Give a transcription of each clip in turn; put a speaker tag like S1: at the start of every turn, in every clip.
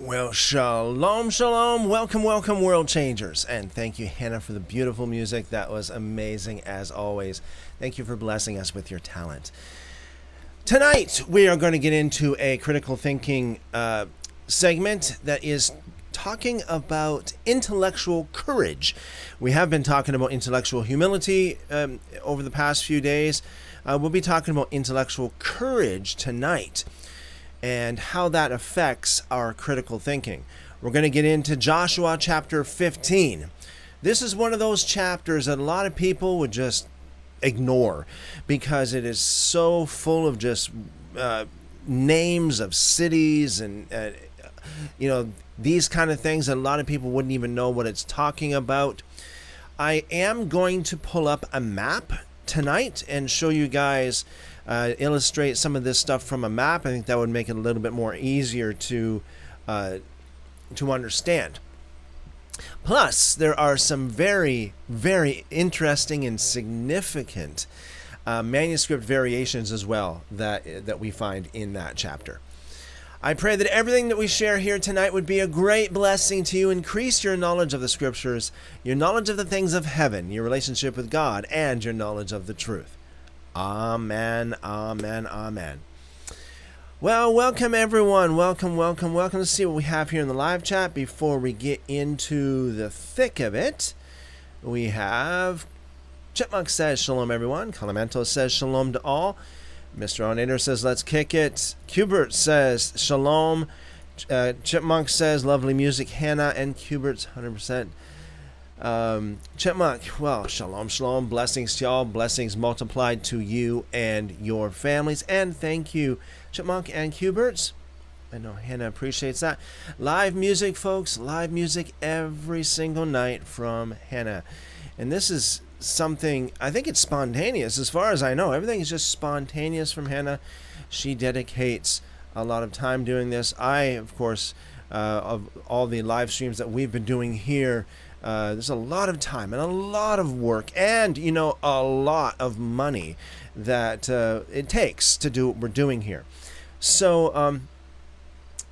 S1: Well, shalom, shalom. Welcome, welcome, world changers. And thank you, Hannah, for the beautiful music. That was amazing, as always. Thank you for blessing us with your talent. Tonight, we are going to get into a critical thinking segment that is talking about intellectual courage. We have been talking about intellectual humility over the past few days. We'll be talking about intellectual courage tonight, and how that affects our critical thinking. We're going to get into Joshua chapter 15. This is one of those chapters that a lot of people would just ignore because it is so full of just names of cities and these kind of things that a lot of people wouldn't even know what it's talking about. I am going to pull up a map tonight and show you guys illustrate some of this stuff from a map. I think that would make it a little bit more easier to understand. Plus, there are some very, very interesting and significant manuscript variations as well that we find in that chapter. I pray that everything that we share here tonight would be a great blessing to you, increase your knowledge of the scriptures, your knowledge of the things of heaven, your relationship with God, and your knowledge of the truth. Amen, amen, amen. Well, welcome everyone. Welcome. Let's see what we have here in the live chat before we get into the thick of it. We have Chipmunk says shalom everyone. Calamento says shalom to all. Mr. Onator says let's kick it. Cubert says shalom. Chipmunk says lovely music. Hannah and Cubert's 100%. Chipmunk, well, shalom, shalom, blessings to y'all, blessings multiplied to you and your families, and thank you, Chipmunk and Cuberts. I know Hannah appreciates that. Live music, folks, live music every single night from Hannah, and this is something, I think it's spontaneous, as far as I know, everything is just spontaneous from Hannah. She dedicates a lot of time doing this. I, of course, of all the live streams that we've been doing here, there's a lot of time and a lot of work and, a lot of money that it takes to do what we're doing here. So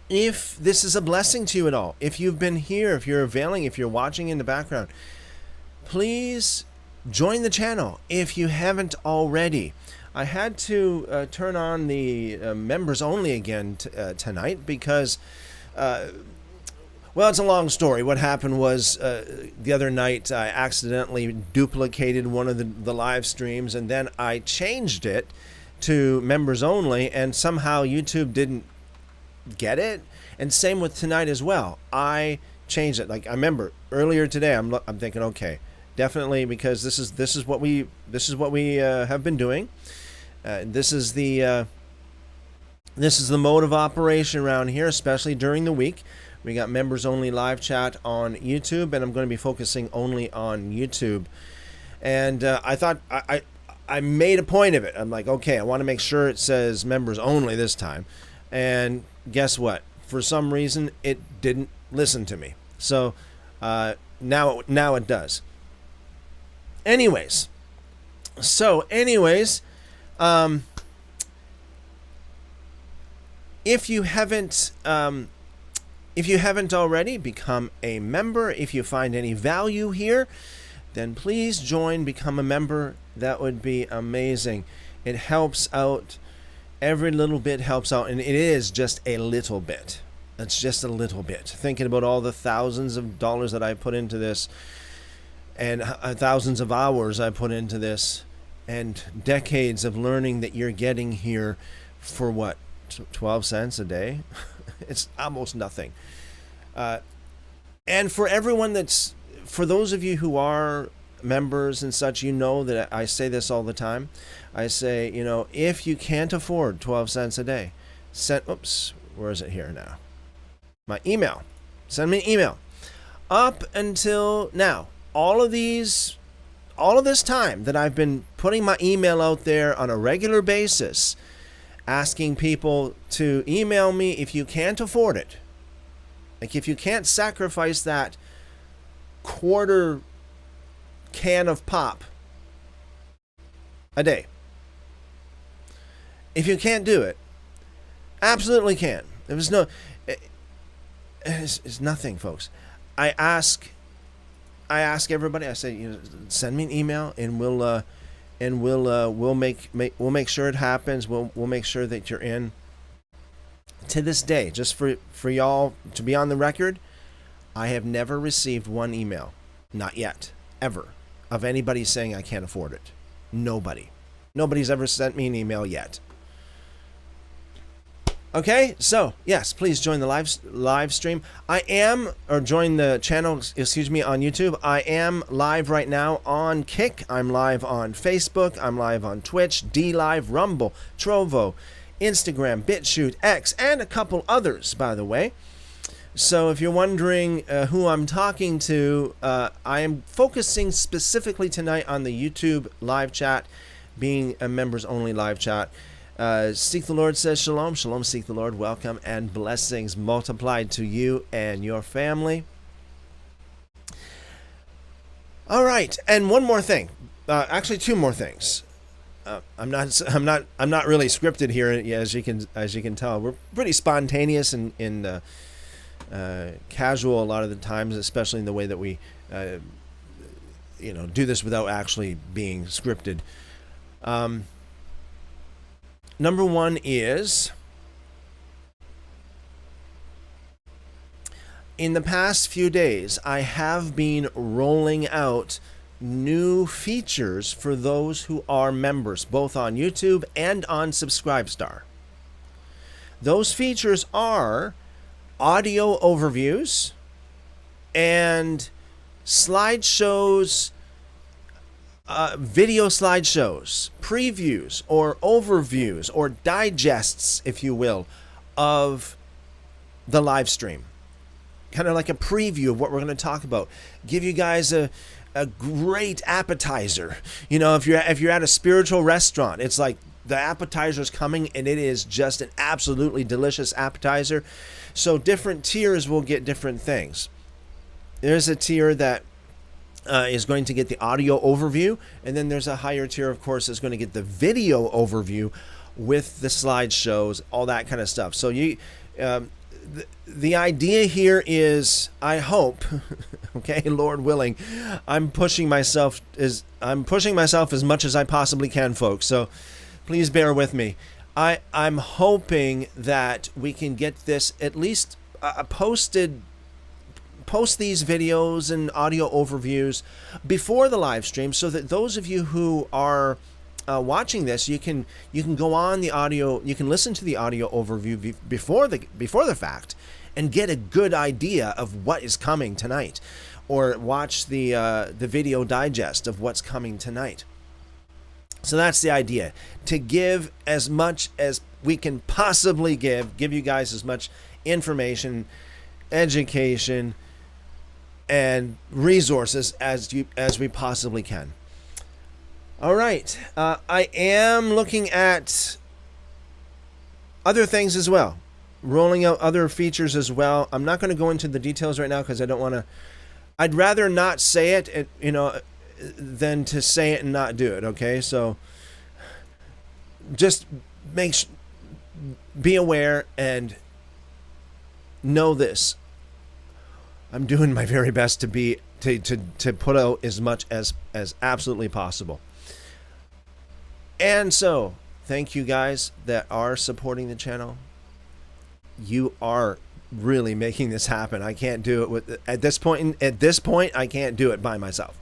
S1: if this is a blessing to you at all, if you've been here, if you're availing, if you're watching in the background, please join the channel if you haven't already. I had to turn on the members only again tonight because well, it's a long story. What happened was the other night I accidentally duplicated one of the live streams, and then I changed it to members only, and somehow YouTube didn't get it. And same with tonight as well. I changed it. Like I remember earlier today, I'm thinking, okay, definitely, because this is what we have been doing. This is the mode of operation around here, especially during the week. We got members only live chat on YouTube, and I'm going to be focusing only on YouTube. And I thought I made a point of it. I'm like, okay, I want to make sure it says members only this time. And guess what? For some reason, it didn't listen to me. So now it does. Anyways, if you haven't already, become a member. If you find any value here, then please join, become a member. That would be amazing. It helps out. Every little bit helps out, and it is just a little bit. It's just a little bit. Thinking about all the thousands of dollars that I put into this, and thousands of hours I put into this, and decades of learning that you're getting here for what, 12 cents a day? It's almost nothing. And for everyone for those of you who are members and such, that I say this all the time. I say, if you can't afford 12 cents a day, where is it here now? My email. Send me an email. Up until now, all of this time that I've been putting my email out there on a regular basis, asking people to email me if you can't afford it. Like if you can't sacrifice that quarter can of pop a day. If you can't do it, absolutely can. There was no... It's nothing, folks. I ask everybody. I say, send me an email, and we'll make sure it happens. We'll make sure that you're in. To this day, just for y'all to be on the record, I have never received one email, not yet, ever, of anybody saying I can't afford it. Nobody's ever sent me an email yet. Okay, so yes, please join the live stream. Join the channel, on YouTube. I am live right now on Kick. I'm live on Facebook. I'm live on Twitch, DLive, Rumble, Trovo, Instagram, BitChute, X, and a couple others, by the way. So if you're wondering who I'm talking to, I am focusing specifically tonight on the YouTube live chat, being a members-only live chat. Seek the Lord says shalom. Shalom, seek the Lord. Welcome and blessings multiplied to you and your family. All right, and one more thing. Actually, two more things. I'm not really scripted here, as you can tell. We're pretty spontaneous and casual a lot of the times, especially in the way that we do this without actually being scripted. Number one is, in the past few days, I have been rolling out new features for those who are members, both on YouTube and on Subscribestar. Those features are audio overviews and slideshows, video slideshows, previews or overviews or digests, if you will, of the live stream. Kind of like a preview of what we're going to talk about. Give you guys a great appetizer. If you're at a spiritual restaurant, it's like the appetizer's coming and it is just an absolutely delicious appetizer. So different tiers will get different things. There's a tier that is going to get the audio overview, and then there's a higher tier, of course, that's going to get the video overview with the slideshows, all that kind of stuff. So the idea here is, I hope, okay, Lord willing, I'm pushing myself as much as I possibly can, folks. So please bear with me. I'm hoping that we can get this at least post these videos and audio overviews before the live stream, so that those of you who are watching this, you can go on the audio, you can listen to the audio overview before the fact, and get a good idea of what is coming tonight, or watch the video digest of what's coming tonight. So that's the idea, to give as much as we can possibly give you guys as much information, education, and resources as we possibly can. All right, I am looking at other things as well, rolling out other features as well. I'm not going to go into the details right now because I don't want to. I'd rather not say it, than to say it and not do it. Okay, so just be aware and know this. I'm doing my very best to put out as much as absolutely possible. And so, thank you guys that are supporting the channel. You are really making this happen. I can't do it at this point. I can't do it by myself.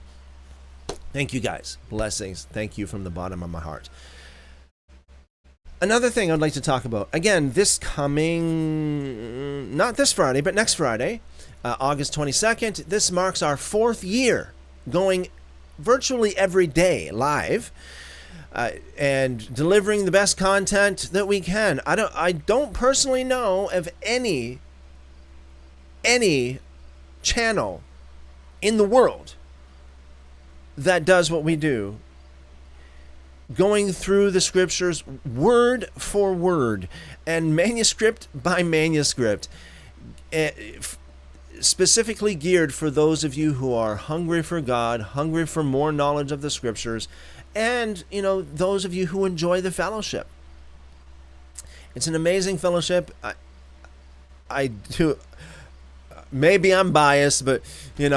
S1: Thank you guys. Blessings. Thank you from the bottom of my heart. Another thing I'd like to talk about, again, not this Friday, but next Friday, August 22nd, this marks our 4th year going virtually every day live, and delivering the best content that we can. I don't personally know of any channel in the world that does what we do, going through the scriptures word for word and manuscript by manuscript, specifically geared for those of you who are hungry for God, hungry for more knowledge of the scriptures, and those of you who enjoy the fellowship. It's an amazing fellowship. maybe I'm biased, but you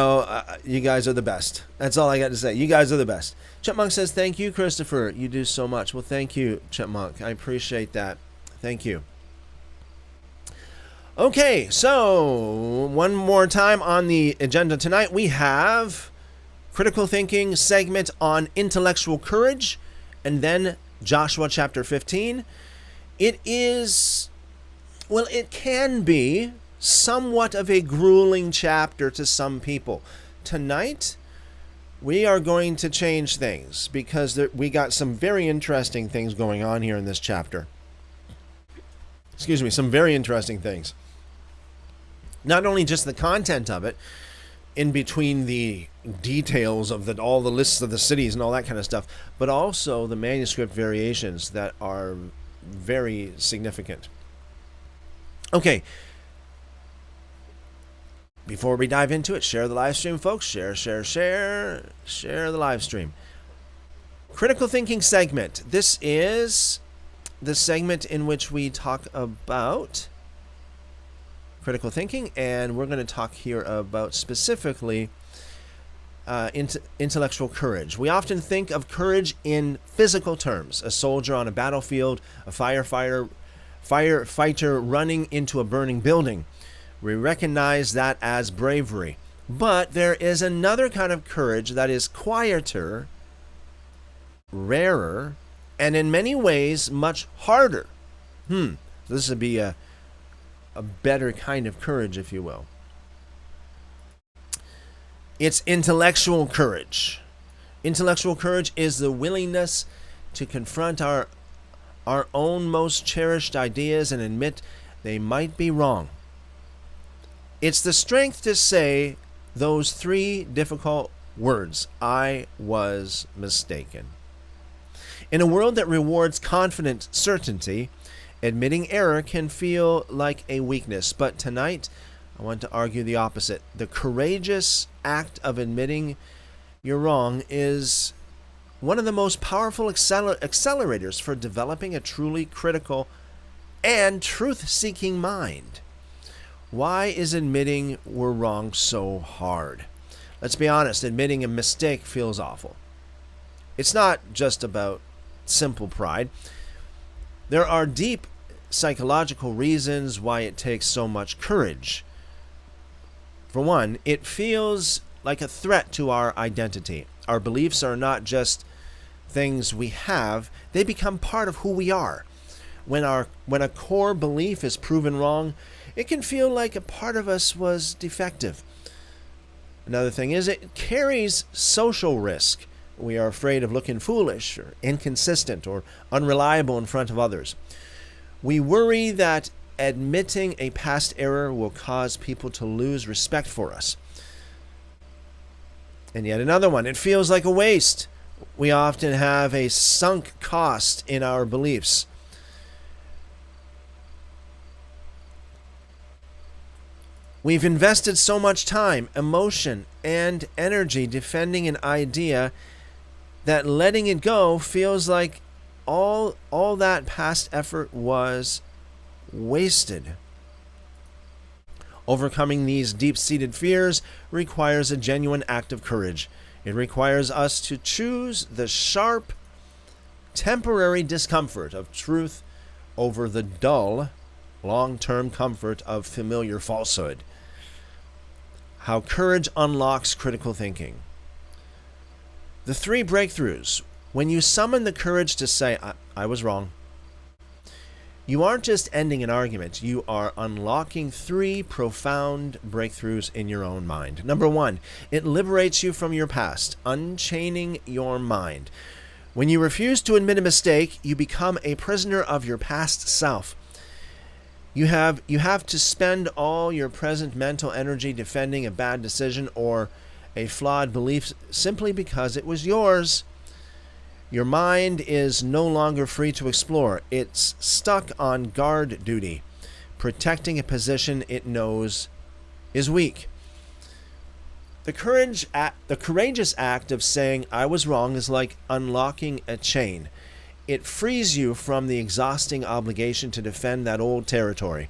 S1: guys are the best. That's all I got to say. You guys are the best. Chipmunk says, thank you, Christopher. You do so much. Well, thank you, Chipmunk. I appreciate that. Thank you. Okay, so one more time on the agenda tonight, we have critical thinking segment on intellectual courage, and then Joshua chapter 15. It can be somewhat of a grueling chapter to some people. Tonight, we are going to change things because we got some very interesting things going on here in this chapter. Excuse me, some very interesting things. Not only just the content of it, in between the details of all the lists of the cities and all that kind of stuff, but also the manuscript variations that are very significant. Okay. Before we dive into it, share the live stream, folks. Share the live stream. Critical thinking segment. This is the segment in which we talk about critical thinking, and we're going to talk here about specifically intellectual courage. We often think of courage in physical terms: a soldier on a battlefield, a firefighter running into a burning building. We recognize that as bravery. But there is another kind of courage that is quieter, rarer, and in many ways much harder. This would be a better kind of courage, if you will. It's intellectual courage. Intellectual courage is the willingness to confront our own most cherished ideas and admit they might be wrong. It's the strength to say those three difficult words: I was mistaken. In a world that rewards confident certainty, admitting error can feel like a weakness. But tonight, I want to argue the opposite. The courageous act of admitting you're wrong is one of the most powerful accelerators for developing a truly critical and truth-seeking mind. Why is admitting we're wrong so hard? Let's be honest, admitting a mistake feels awful. It's not just about simple pride. There are deep psychological reasons why it takes so much courage. For one, it feels like a threat to our identity. Our beliefs are not just things we have, they become part of who we are. When a core belief is proven wrong, it can feel like a part of us was defective. Another thing is it carries social risk. We are afraid of looking foolish or inconsistent or unreliable in front of others. We worry that admitting a past error will cause people to lose respect for us. And yet another one, it feels like a waste. We often have a sunk cost in our beliefs. We've invested so much time, emotion, and energy defending an idea that letting it go feels like all that past effort was wasted. Overcoming these deep-seated fears requires a genuine act of courage. It requires us to choose the sharp, temporary discomfort of truth over the dull, long-term comfort of familiar falsehood. How courage unlocks critical thinking. The three breakthroughs. When you summon the courage to say, I was wrong, you aren't just ending an argument, you are unlocking three profound breakthroughs in your own mind. Number one, it liberates you from your past, unchaining your mind. When you refuse to admit a mistake, you become a prisoner of your past self. You have to spend all your present mental energy defending a bad decision or a flawed belief simply because it was yours. Your mind is no longer free to explore. It's stuck on guard duty, protecting a position it knows is weak. The courageous act of saying, I was wrong, is like unlocking a chain. It frees you from the exhausting obligation to defend that old territory.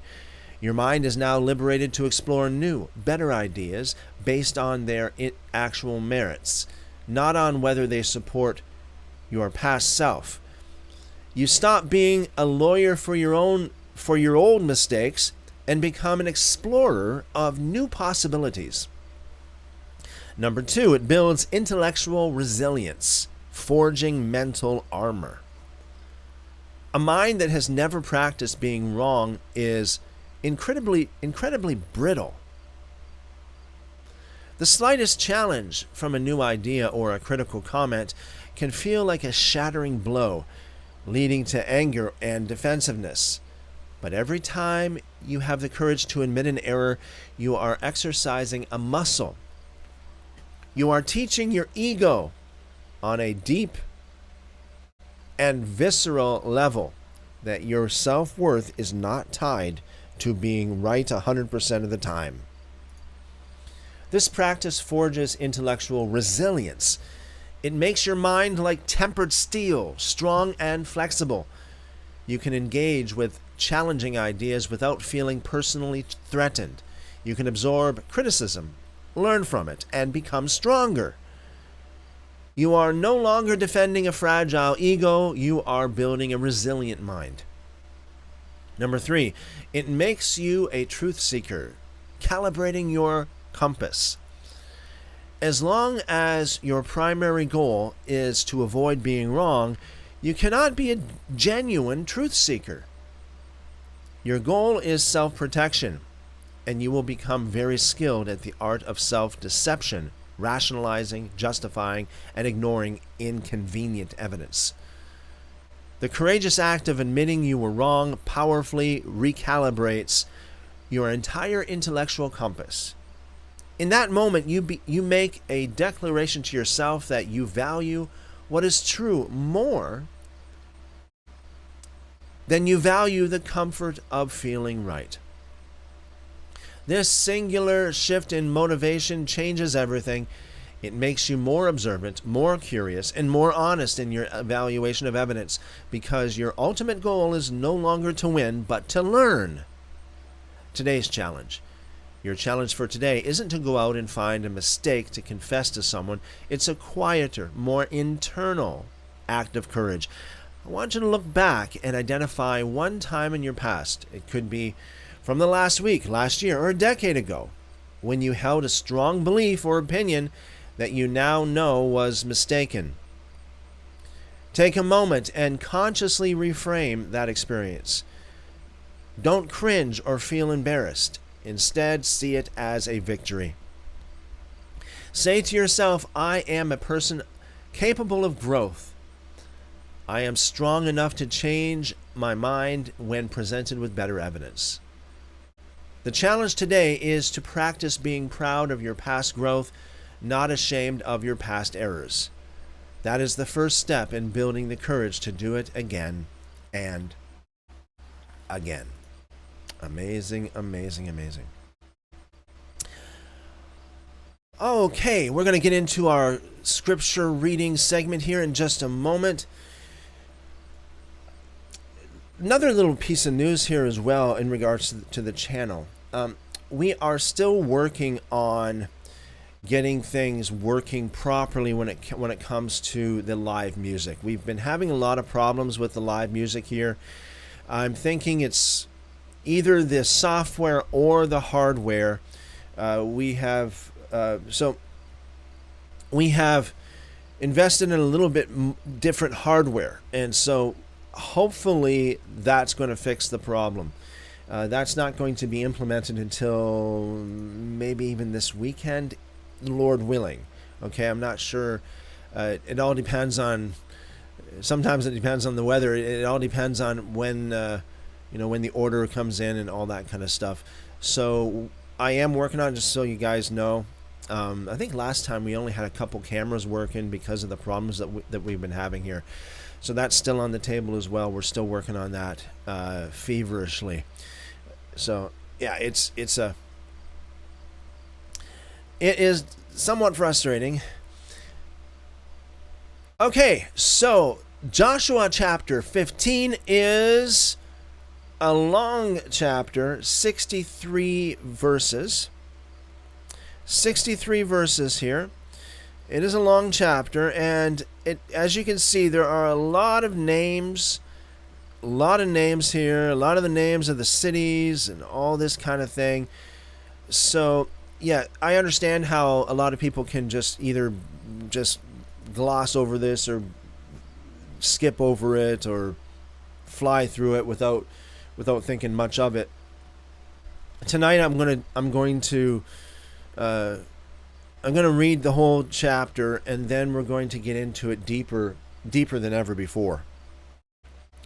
S1: Your mind is now liberated to explore new, better ideas based on their actual merits, not on whether they support your past self. You stop being a lawyer for your old mistakes and become an explorer of new possibilities. Number 2, it builds intellectual resilience, forging mental armor. A mind that has never practiced being wrong is incredibly brittle. The slightest challenge from a new idea or a critical comment can feel like a shattering blow, leading to anger and defensiveness. But every time you have the courage to admit an error, you are exercising a muscle. You are teaching your ego on a deep and visceral level that your self-worth is not tied to being right 100% of the time. This practice forges intellectual resilience. It makes your mind like tempered steel, strong and flexible. You can engage with challenging ideas without feeling personally threatened. You can absorb criticism, learn from it, and become stronger. You are no longer defending a fragile ego, you are building a resilient mind. Number 3, it makes you a truth seeker, calibrating your compass. As long as your primary goal is to avoid being wrong, you cannot be a genuine truth seeker. Your goal is self-protection, and you will become very skilled at the art of self-deception, rationalizing, justifying, and ignoring inconvenient evidence. The courageous act of admitting you were wrong powerfully recalibrates your entire intellectual compass. In that moment, you make a declaration to yourself that you value what is true more than you value the comfort of feeling right. This singular shift in motivation changes everything. It makes you more observant, more curious, and more honest in your evaluation of evidence, because your ultimate goal is no longer to win, but to learn. Today's challenge. Your challenge for today isn't to go out and find a mistake to confess to someone. It's a quieter, more internal act of courage. I want you to look back and identify one time in your past. It could be from the last week, last year, or a decade ago, when you held a strong belief or opinion that you now know was mistaken. Take a moment and consciously reframe that experience. Don't cringe or feel embarrassed. Instead, see it as a victory. Say to yourself, I am a person capable of growth. I am strong enough to change my mind when presented with better evidence. The challenge today is to practice being proud of your past growth, not ashamed of your past errors. That is the first step in building the courage to do it again and again. Amazing, amazing, amazing. Okay, we're going to get into our scripture reading segment here in just a moment. Another little piece of news here as well in regards to the channel. We are still working on getting things working properly when it comes to the live music. We've been having a lot of problems with the live music here. I'm thinking it's either the software or the hardware. We have invested in a little bit different hardware, and so hopefully that's going to fix the problem. That's not going to be implemented until maybe even this weekend, Lord willing. Okay, I'm not sure. It all depends on. Sometimes it depends on the weather. It all depends on when when the order comes in and all that kind of stuff. So I am working on it, just so you guys know. I think last time we only had a couple cameras working because of the problems that we've been having here. So that's still on the table as well. We're still working on that feverishly. So yeah, it is somewhat frustrating. Okay, so Joshua chapter 15 is a long chapter, 63 verses. 63 verses here. It is a long chapter, and as you can see, there are a lot of names here, a lot of the names of the cities and all this kind of thing. So, yeah, I understand how a lot of people can just either just gloss over this or skip over it or fly through it without thinking much of it. Tonight I'm going to read the whole chapter, and then we're going to get into it deeper than ever before.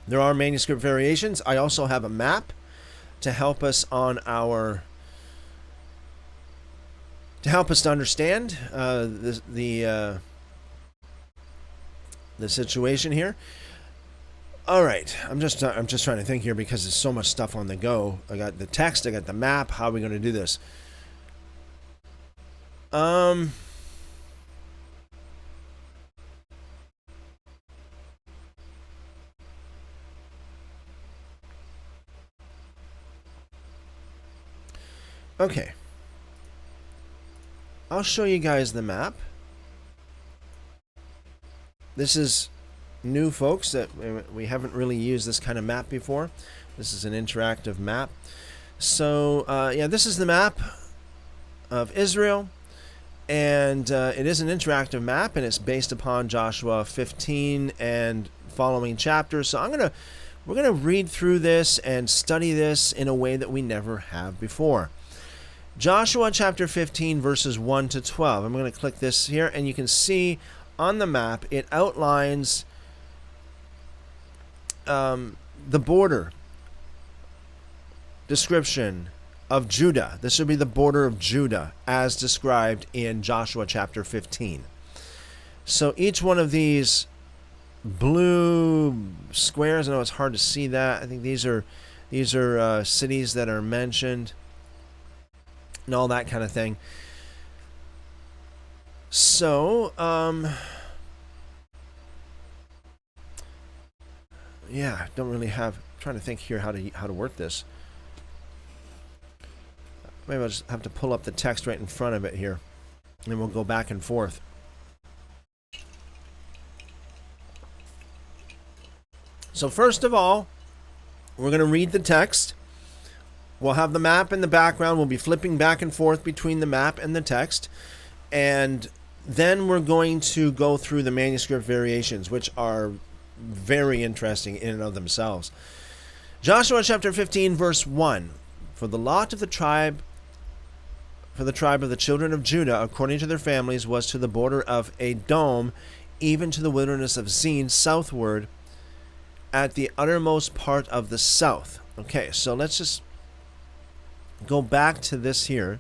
S1: There are manuscript variations. I also have a map to help us on our to understand the situation here. All right, I'm just trying to think here because there's so much stuff on the go. I got the text, I got the map. How are we going to do this? Okay. I'll show you guys the map. This is new, folks, that we haven't really used this kind of map before. This is an interactive map. So, yeah, this is the map of Israel, and it is an interactive map, and it's based upon Joshua 15 and following chapters. So we're gonna read through this and study this in a way that we never have before. Joshua chapter 15, verses 1 to 12. I'm going to click this here, and you can see on the map it outlines the border description of Judah. This would be the border of Judah as described in Joshua chapter 15. So each one of these blue squares, I know it's hard to see that. I think these are cities that are mentioned and all that kind of thing. So, yeah, don't really have. I'm trying to think here how to work this. Maybe I'll just have to pull up the text right in front of it here, and then we'll go back and forth. So first of all, we're going to read the text. We'll have the map in the background. We'll be flipping back and forth between the map and the text. And then we're going to go through the manuscript variations, which are very interesting in and of themselves. Joshua chapter 15, verse 1. For the lot of the tribe of the children of Judah, according to their families, was to the border of Edom, even to the wilderness of Zin, southward, at the uttermost part of the south. Okay, so let's just go back to this here.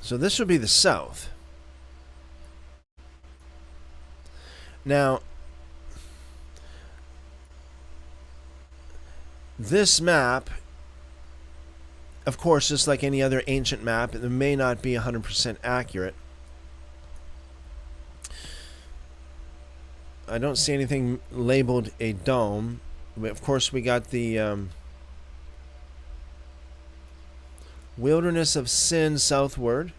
S1: So this would be the south. Now, this map, of course, just like any other ancient map, it may not be 100% accurate. I don't see anything labeled Edom. Of course, we got the wilderness of Sin southward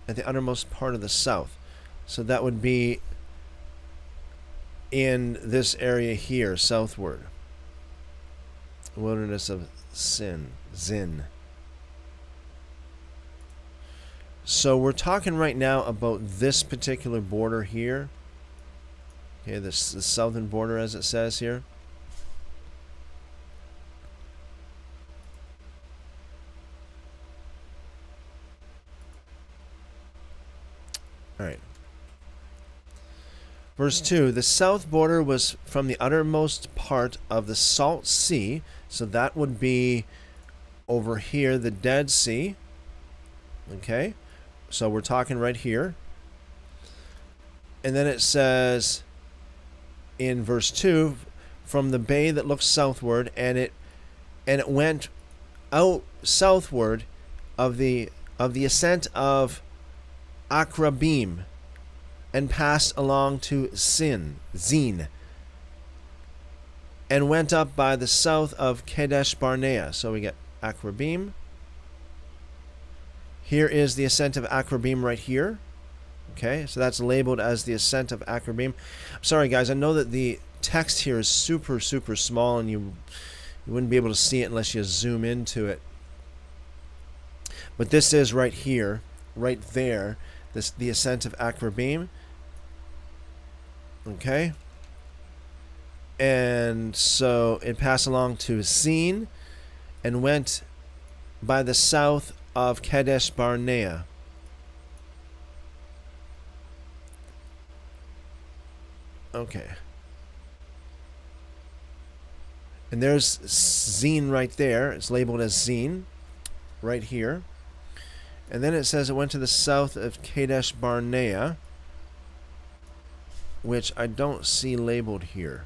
S1: at the uttermost part of the south. So that would be in this area here, southward. Wilderness of Zin. So we're talking right now about this particular border here. Okay, the southern border, as it says here. All right. Verse 2, the south border was from the uttermost part of the Salt Sea. So that would be over here, the Dead Sea. Okay, so we're talking right here. And then it says in verse 2, from the bay that looks southward, and it went out southward of the ascent of Akrabim, and passed along to Zin, and went up by the south of Kadesh Barnea. So we get Akrabim. Here is the ascent of Akrabim right here. Okay, so that's labeled as the ascent of Akrabim. Sorry, guys, I know that the text here is super, super small, and you wouldn't be able to see it unless you zoom into it. But this is right here, right there, the ascent of Akrabim. Okay. And so it passed along to Zin and went by the south of Kadesh Barnea. Okay. And there's Zin right there. It's labeled as Zin right here. And then it says it went to the south of Kadesh Barnea, which I don't see labeled here.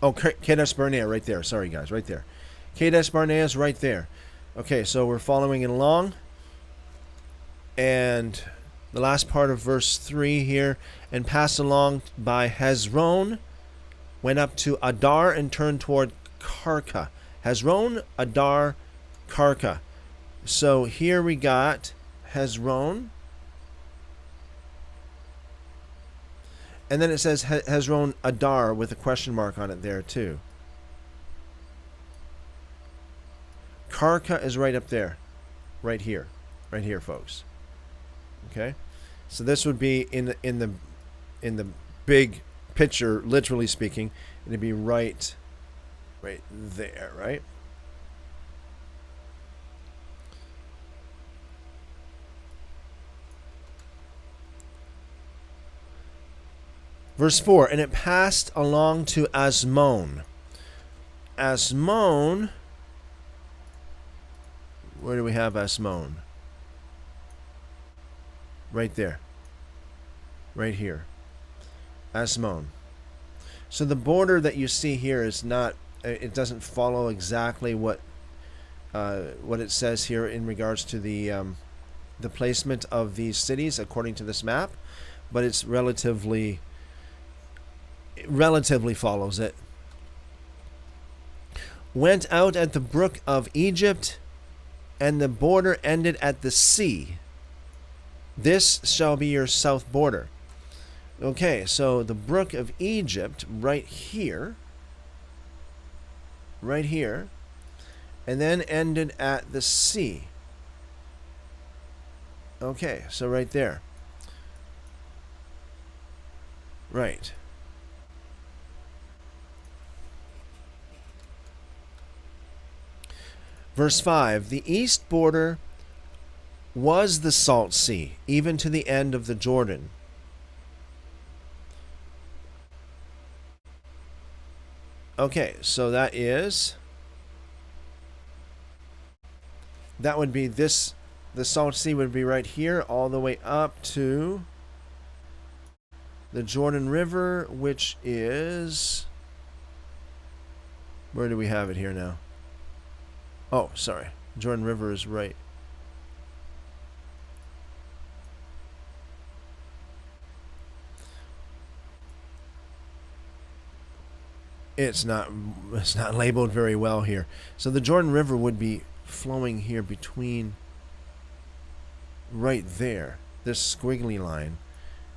S1: Oh, Kadesh Barnea right there. Sorry, guys, right there. Kadesh Barnea is right there. Okay, so we're following it along. And the last part of verse 3 here, and passed along by Hezron, went up to Adar and turned toward Karka. Hezron, Adar, Karka. So here we got Hezron. And then it says Hezron Adar with a question mark on it there too. Karka is right up there. Right here, folks. Okay? So this would be in the big picture, literally speaking, it'd be right there, right? Verse 4, and it passed along to Asmon. Asmon, where do we have Asmon? Right there. Right here. Asmon. So the border that you see here is not, it doesn't follow exactly what it says here in regards to the placement of these cities according to this map, but it's relatively follows it. Went out at the brook of Egypt, and the border ended at the sea. This shall be your south border. Okay, so the brook of Egypt right here, and then ended at the sea. Okay, so right there. Right. Verse 5, the east border was the Salt Sea, even to the end of the Jordan. Okay, so that would be this, the Salt Sea would be right here, all the way up to the Jordan River, which is, where do we have it here now? Oh, sorry. Jordan River is right. It's not labeled very well here. So the Jordan River would be flowing here between right there. This squiggly line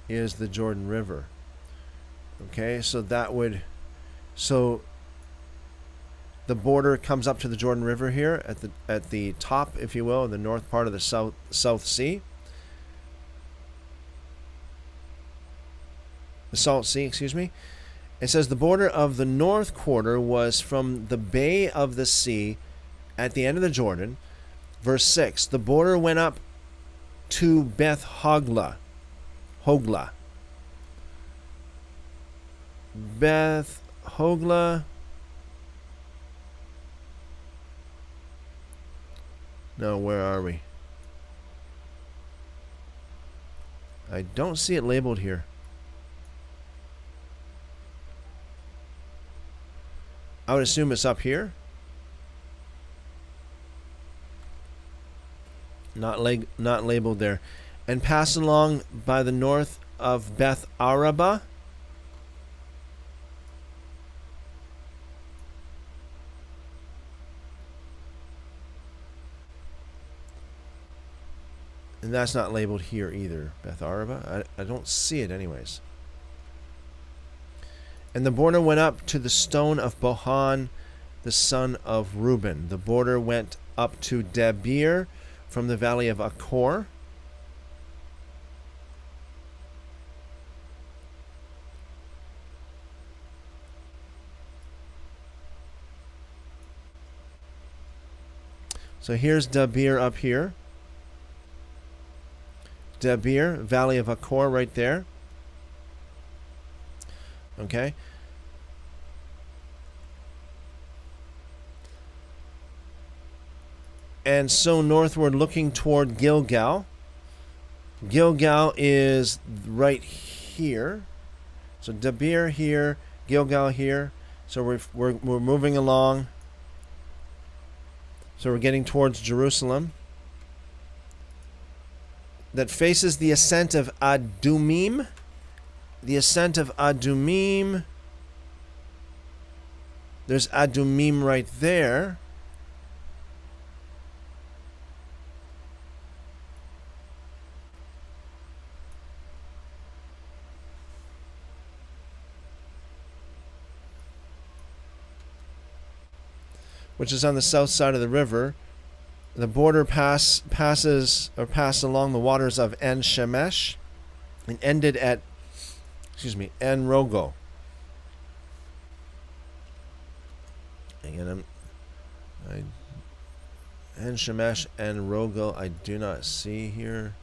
S1: is the Jordan River. Okay, so that would, so the border comes up to the Jordan River here at the top, if you will, in the north part of the South Sea. The Salt Sea, excuse me. It says the border of the north quarter was from the bay of the sea at the end of the Jordan. Verse 6, the border went up to Beth Hogla. Beth Hogla. No, where are we? I don't see it labeled here. I would assume it's up here. Not labeled there. And pass along by the north of Beth Araba. And that's not labeled here either, Beth Araba. I don't see it anyways. And the border went up to the stone of Bohan, the son of Reuben. The border went up to Debir from the valley of Achor. So here's Debir up here. Debir, valley of Achor right there. Okay. And so northward looking toward Gilgal. Gilgal is right here. So Debir here, Gilgal here. So we're moving along. So we're getting towards Jerusalem. That faces the ascent of Adumim. The ascent of Adumim. There's Adumim right there. Which is on the south side of the river. The border passed along the waters of En Shemesh and ended at, En Rogo. Again, En Shemesh and Rogo I do not see here.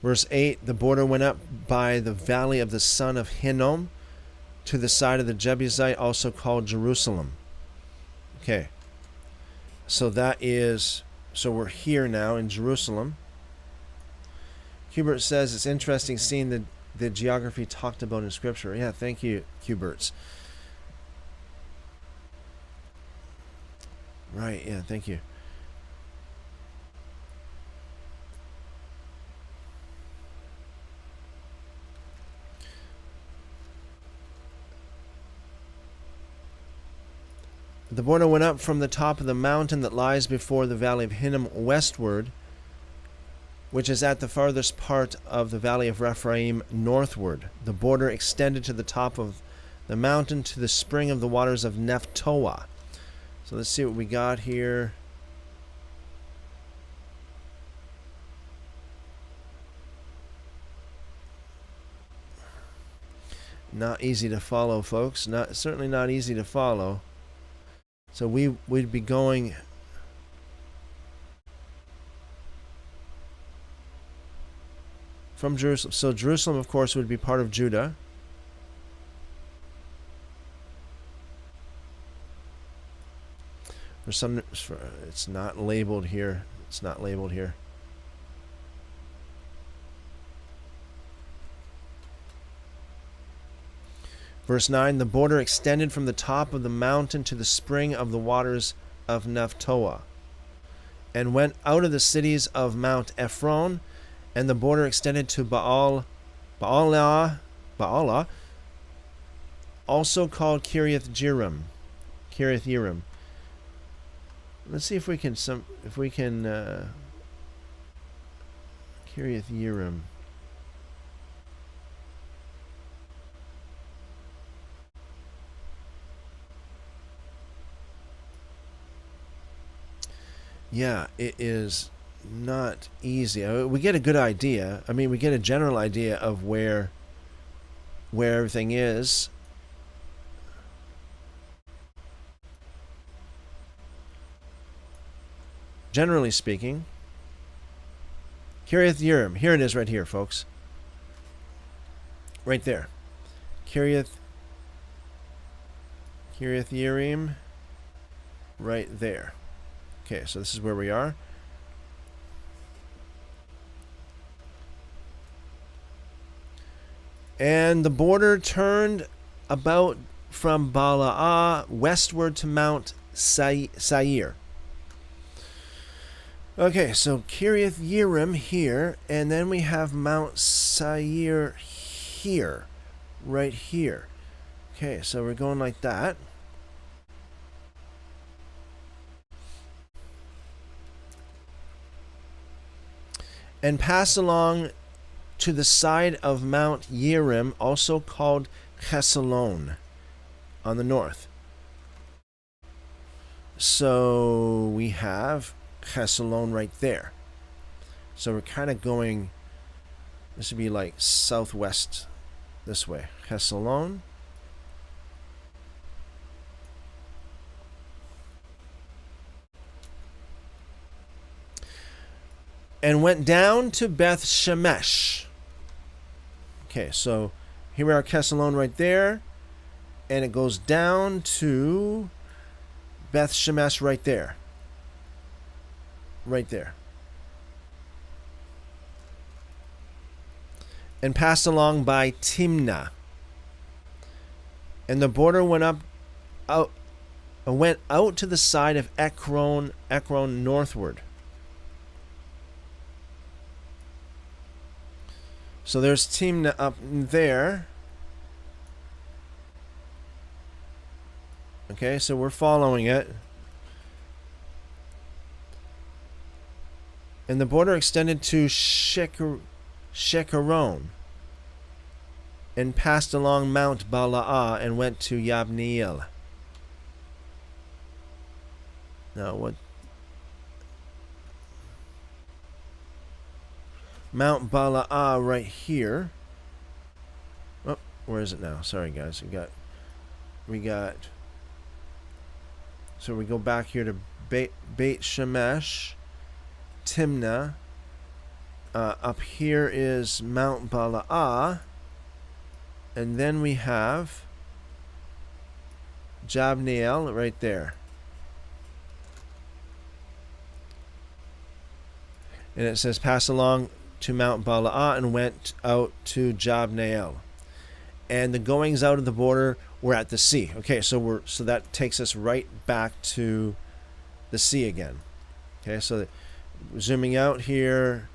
S1: Verse 8, the border went up by the valley of the son of Hinnom to the side of the Jebusite, also called Jerusalem. Okay. So we're here now in Jerusalem. Hubert says it's interesting seeing the geography talked about in Scripture. Yeah, thank you, Huberts. Right, yeah, thank you. The border went up from the top of the mountain that lies before the valley of Hinnom westward, which is at the farthest part of the valley of Rephaim northward. The border extended to the top of the mountain to the spring of the waters of Nephtoah. So let's see what we got here. Not easy to follow, folks. Certainly not easy to follow. So we'd be going from Jerusalem. So Jerusalem, of course, would be part of Judah. It's not labeled here. It's not labeled here. Verse 9, the border extended from the top of the mountain to the spring of the waters of Nephtoah, and went out of the cities of Mount Ephron, and the border extended to Baalah, also called Kiriath Jearim. Let's see if we can Kiriath Jearim. Yeah, it is not easy. We get a good idea. I mean, we get a general idea of where everything is. Generally speaking. Kiriath Jearim. Here it is right here, folks. Right there. Kiriath Jearim. Right there. Okay, so this is where we are. And the border turned about from Bala'ah westward to Mount Seir. Okay, so Kiriath Yearim here, and then we have Mount Seir here, right here. Okay, so we're going like that. And pass along to the side of Mount Yearim, also called Chesalon, on the north. So we have Chesalon right there. So we're kind of going, this would be like southwest this way. Chesalon. And went down to Beth Shemesh. Okay, so here we are, Chesalon right there. And it goes down to Beth Shemesh right there. Right there. And passed along by Timnah. And the border went out to the side of Ekron northward. So there's Timnah up there. Okay, so we're following it. And the border extended to Shekaron and passed along Mount Bala'ah and went to Yabneel. Now what? Mount Bala'ah right here. Oh, where is it now? Sorry guys, we got so we go back here to Beit Shemesh, Timnah. Up here is Mount Bala'ah, and then we have Jabneel right there. And it says pass along to Mount Bala'ah and went out to Jabneel. And the goings out of the border were at the sea. Okay, so that takes us right back to the sea again. Okay, so zooming out here,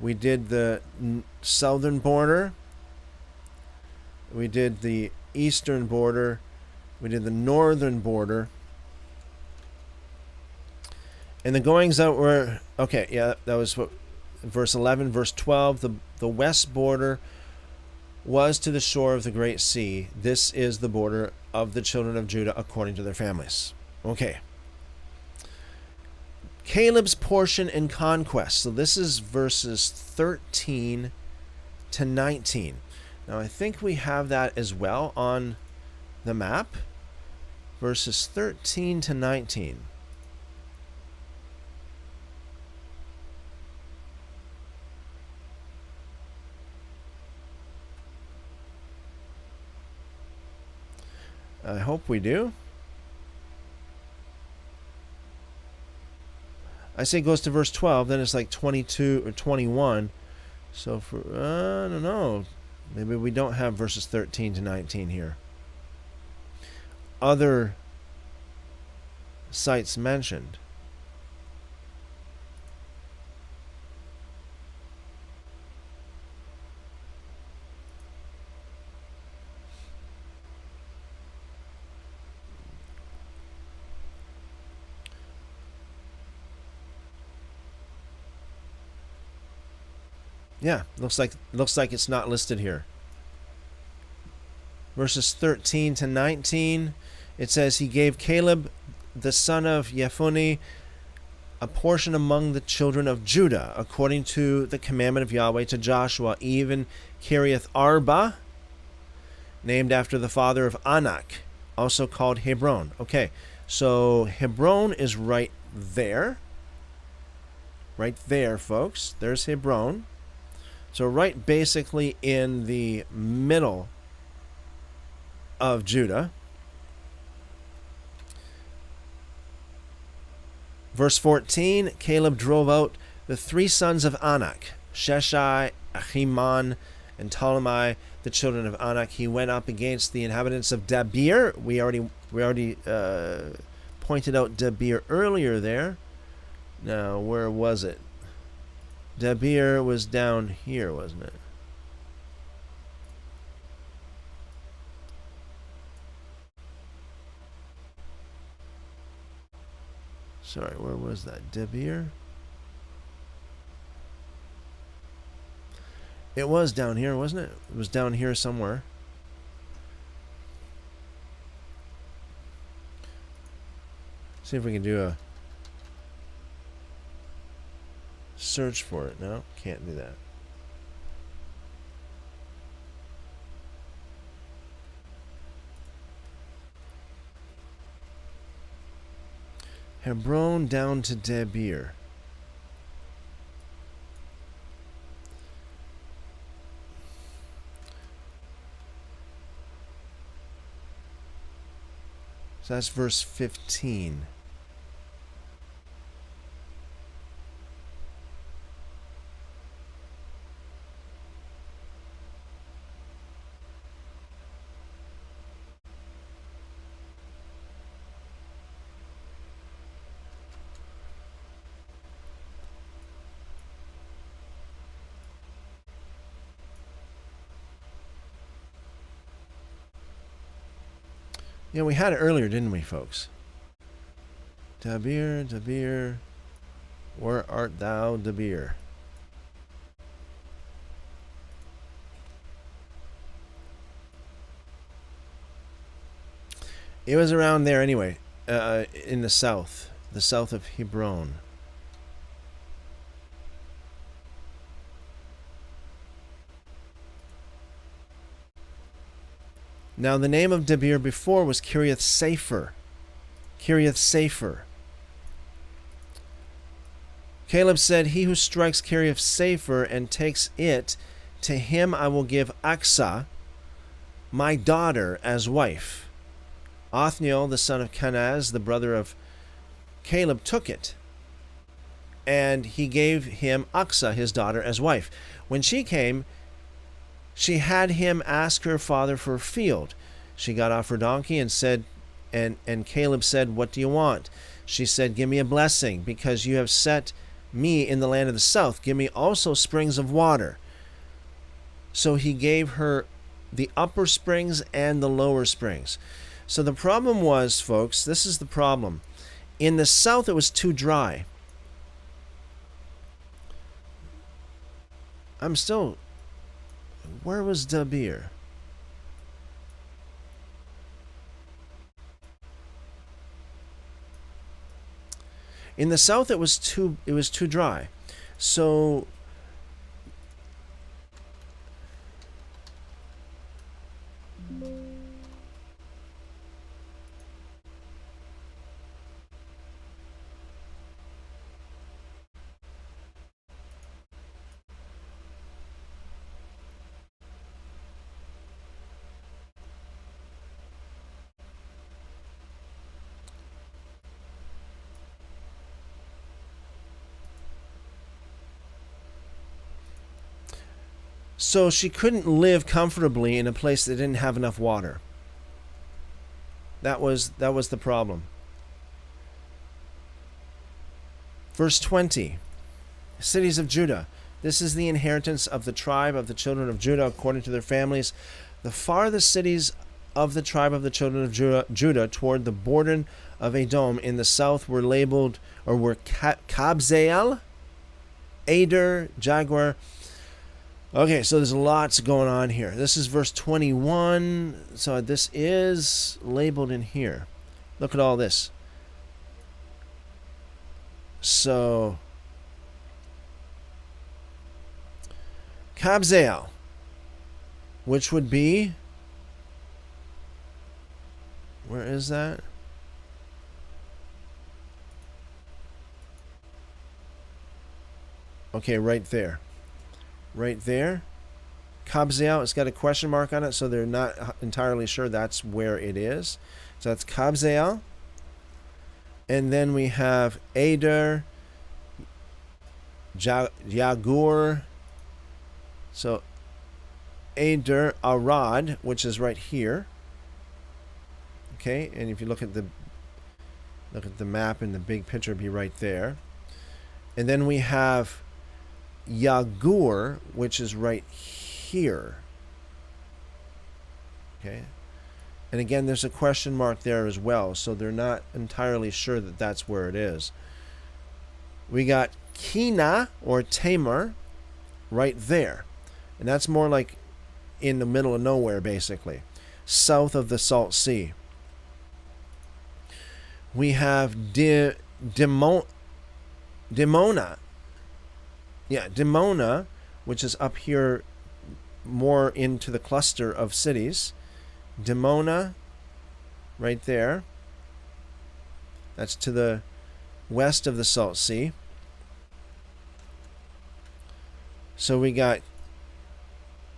S1: we did the southern border, we did the eastern border, we did the northern border, and the goings out were, okay, yeah, that was what, verse 11, verse 12, the west border was to the shore of the great sea. This is the border of the children of Judah according to their families. Okay. Caleb's portion in conquest. So this is verses 13 to 19. Now I think we have that as well on the map. Verses 13 to 19. I hope we do. I say it goes to verse 12, then it's like 22 or 21. So for, I don't know. Maybe we don't have verses 13 to 19 here. Other sites mentioned. Yeah, looks like it's not listed here. Verses 13 to 19, it says, he gave Caleb, the son of Yephuneh, a portion among the children of Judah, according to the commandment of Yahweh to Joshua, even Kiriath Arba, named after the father of Anak, also called Hebron. Okay, so Hebron is right there. Right there, folks. There's Hebron. So right basically in the middle of Judah. Verse 14, Caleb drove out the three sons of Anak, Sheshai, Ahiman, and Ptolemy, the children of Anak. He went up against the inhabitants of Debir. We already pointed out Debir earlier there. Now, where was it? Debir was down here, wasn't it? Sorry, where was that? Debir? It was down here, wasn't it? It was down here somewhere. See if we can do a search for it. No, can't do that. Hebron down to Debir. So that's verse 15. Yeah, we had it earlier, didn't we, folks? Debir, Debir, where art thou, Debir? It was around there anyway, in the south of Hebron. Now, the name of Debir before was Kiriath Sefer. Kiriath Sefer. Caleb said, "He who strikes Kiriath Sefer and takes it, to him I will give Aksah, my daughter, as wife." Othniel, the son of Kenaz, the brother of Caleb, took it, and he gave him Aksah, his daughter, as wife. When she came, she had him ask her father for a field. She got off her donkey and said, and Caleb said, "What do you want?" She said, "Give me a blessing, because you have set me in the land of the south. Give me also springs of water." So he gave her the upper springs and the lower springs. So the problem was, folks, this is the problem. In the south, it was too dry. Where was Debir? In the south, it was too dry. So So she couldn't live comfortably in a place that didn't have enough water. That was the problem. Verse 20. Cities of Judah. This is the inheritance of the tribe of the children of Judah according to their families. The farthest cities of the tribe of the children of Judah toward the border of Edom in the south were labeled, or were Kabzeel, Ader, Jaguar. Okay, so there's lots going on here. This is verse 21. So this is labeled in here. Look at all this. So Kabzeel, which would be, where is that? Okay, right there. Right there. Kabzeel, it's got a question mark on it, so they're not entirely sure that's where it is. So that's Kabzeel. And then we have Ader, Jagur. So Eder Arad, which is right here. Okay, and if you look at the map in the big picture, it'll be right there. And then we have Yagur, which is right here. Okay. And again, there's a question mark there as well, so they're not entirely sure that that's where it is. We got Kina, or Tamar, right there. And that's more like in the middle of nowhere, basically. South of the Salt Sea. We have Dimona. Yeah, Dimona, which is up here more into the cluster of cities. Dimona, right there. That's to the west of the Salt Sea. So we got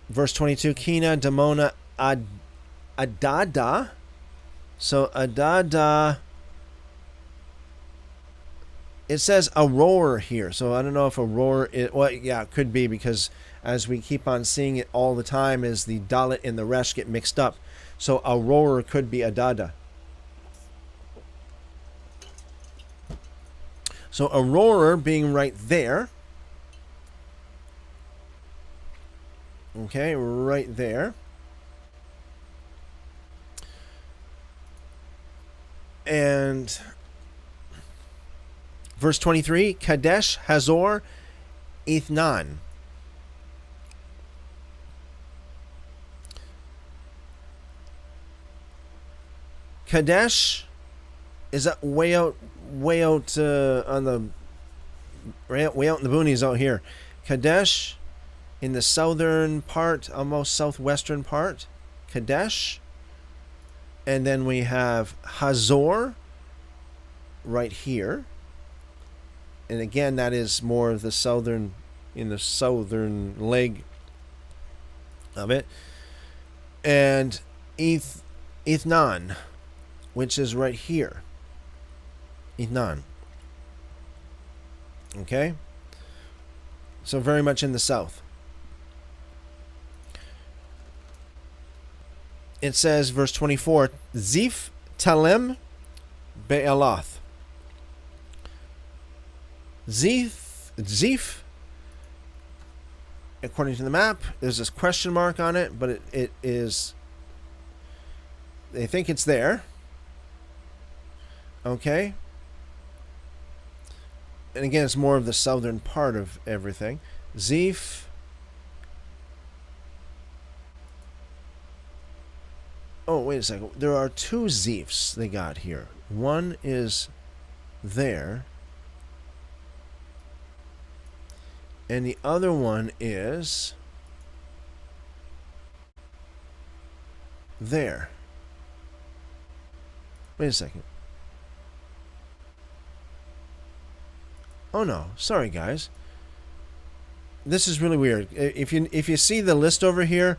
S1: verse 22, Kina, Dimona, Adada. So Adada, it says Aurora here. So I don't know if Aurora, well, yeah, it could be, because as we keep on seeing it all the time, is the Dalet and the Resh get mixed up. So Aurora could be Adada. So Aurora being right there. Okay, right there. And verse 23, Kadesh, Hazor, Ethnan. Kadesh is way out on the way out in the boonies out here. Kadesh in the southern part, almost southwestern part. Kadesh. And then we have Hazor right here. And again, that is more of the southern, in the southern leg of it. And Ethnan, which is right here. Ethnan. Okay? So very much in the south. It says, verse 24, Ziph Talem Be'eloth. Ziph, according to the map, there's this question mark on it, but it is, they think it's there. Okay? And again, it's more of the southern part of everything. Ziph. Oh, wait a second. There are two Zephs they got here. One is there. And the other one is there. Wait a second. Oh no, sorry guys. This is really weird. If you see the list over here,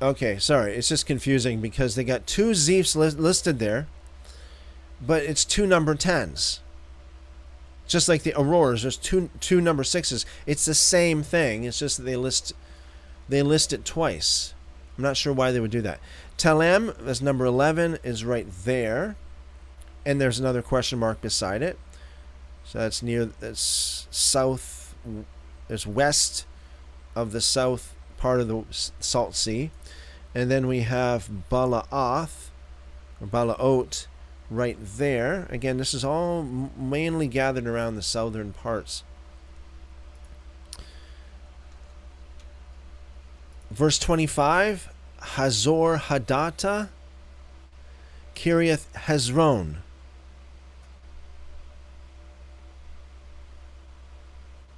S1: okay, sorry, it's just confusing because they got two Zephs listed there, but it's two number 10s. Just like the Auroras, there's two number 6s. It's the same thing. It's just that they list it twice. I'm not sure why they would do that. Telem, that's number 11, is right there, and there's another question mark beside it. So that's south. There's west of the south part of the Salt Sea. And then we have Balaath, or Balaot, right there. Again, this is all mainly gathered around the southern parts. Verse 25, Hazor Hadata, Kiriath Hezron.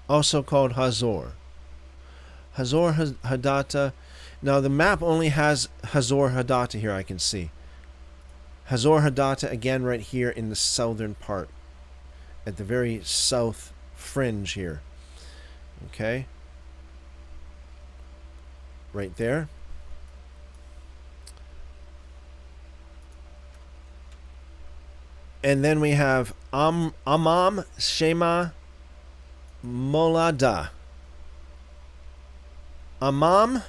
S1: Also called Hazor. Hazor Hadata. Now the map only has Hazor Hadata here, I can see. Hazor Hadata again right here in the southern part. At the very south fringe here. Okay. Right there. And then we have Amam, Shema, Molada. Amam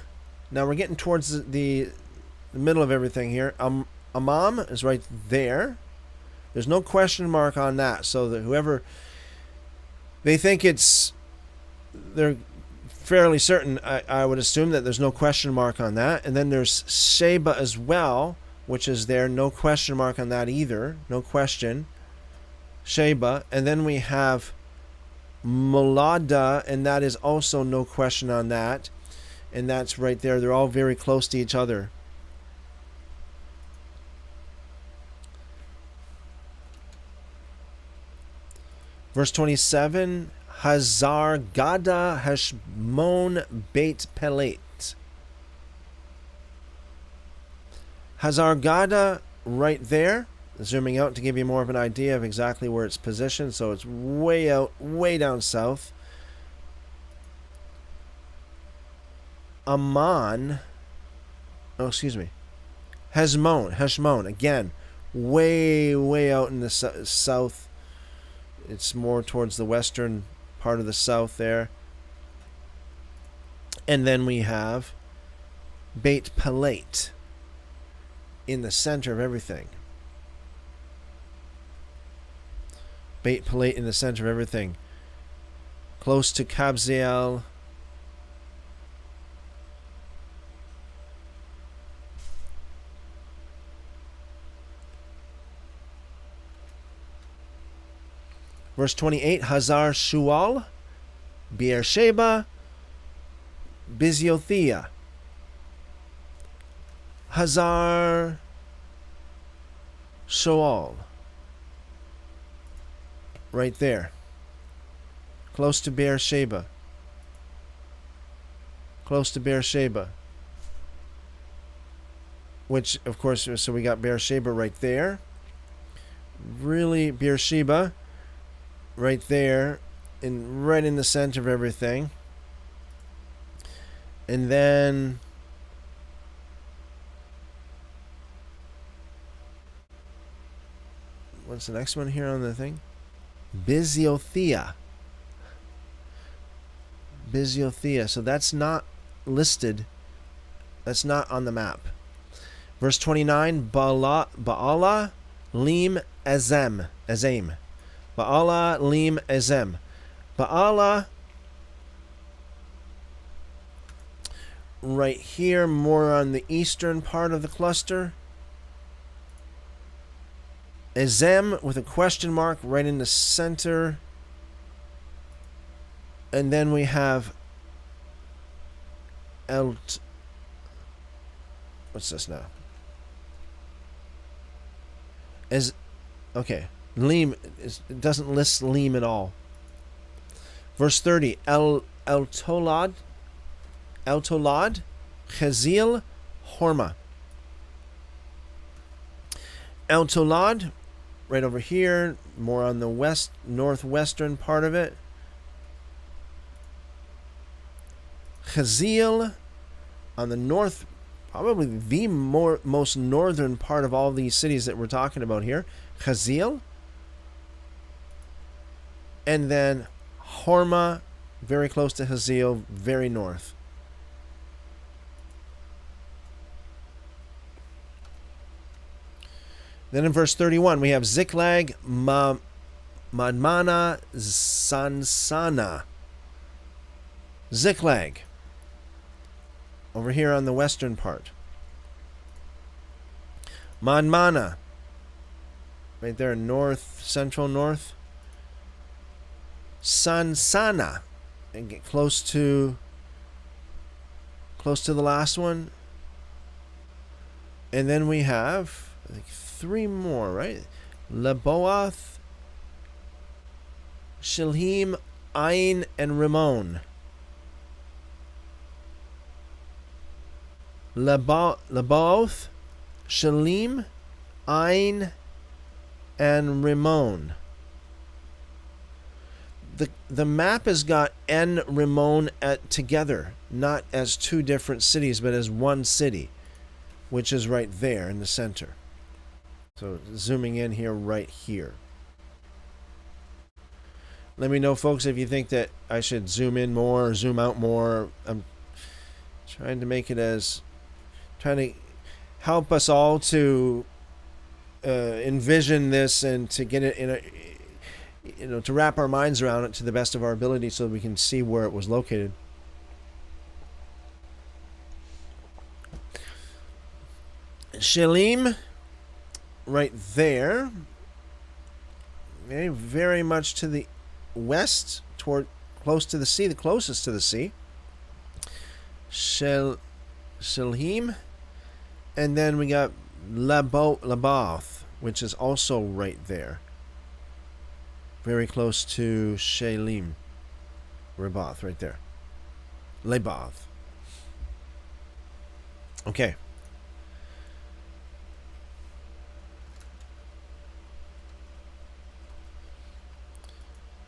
S1: Now we're getting towards the middle of everything here. Amam is right there. There's no question mark on that. So that whoever they think they're fairly certain. I would assume that there's no question mark on that. And then there's Sheba as well, which is there. No question mark on that either. No question. Sheba. And then we have Molada, and that is also no question on that. And that's right there. They're all very close to each other. Verse 27, Hazar Gada Heshmon Beit Pelet. Hazar Gada right there. Zooming out to give you more of an idea of exactly where it's positioned. So it's way out, way down south. Heshmon. Again, way out in the south. It's more towards the western part of the south there. And then we have Beit Pelet in the center of everything. Beit Pelet in the center of everything. Close to Kabzeel. Verse 28, Hazar Shual, Beersheba, Biziothea. Hazar Shual. Right there. Close to Beersheba. Close to Beersheba. Which, of course, so we got Beersheba right there. Really, Beersheba. Right there, and right in the center of everything. And then what's the next one here on the thing? Biziothea. So that's not listed. That's not on the map. Verse 29, Baala Lim Azem. Baala Lim Ezem. Baala, right here, more on the eastern part of the cluster. Ezem with a question mark right in the center. And then we have what's this now? Okay. Lim, it doesn't list Lim at all. Verse 30, El Tolad, Chazil, Horma. El Tolad, right over here, more on the northwestern part of it. Chazil, on the north, probably the most northern part of all these cities that we're talking about here. Chazil. And then Horma, very close to Hazil, very north. Then in verse 31, we have Ziklag, Madmana, Sansana. Ziklag, over here on the western part. Madmana, right there, north, central north. Sansana, and get close to the last one. And then we have, I think, 3 more, right? Leboath, Shilhim, Ain, and Ramon. Leboath, Shalim, Ain, and Ramon. The map has got En Ramon together, not as 2 different cities, but as one city, which is right there in the center. So zooming in here, right here. Let me know, folks, if you think that I should zoom in more or zoom out more. Trying to make it trying to help us all to envision this and to get it to wrap our minds around it to the best of our ability so we can see where it was located. Shalim, right there, very much to the west, close to the sea, the closest to the sea. Shilhim, and then we got Labath, which is also right there, very close to Shalim. Rabath, right there. Labath. Okay.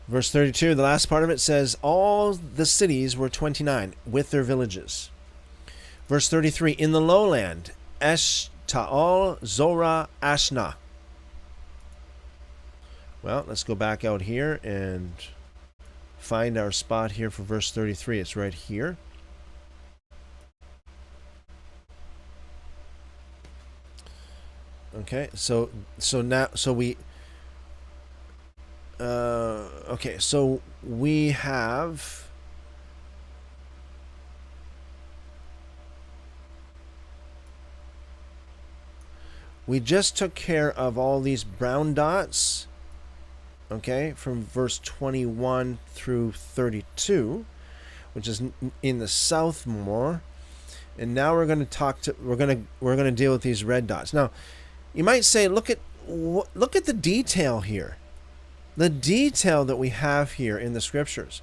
S1: Verse 32, the last part of it says, all the cities were 29 with their villages. Verse 33, in the lowland, Eshtaol, Zorah, Ashna. Well, let's go back out here and find our spot here for verse 33. It's right here. Okay, so we have we just took care of all these brown dots, okay, from verse 21 through 32, which is in the south more. And now we're going to deal with these red dots. Now, you might say, look at the detail here. The detail that we have here in the scriptures.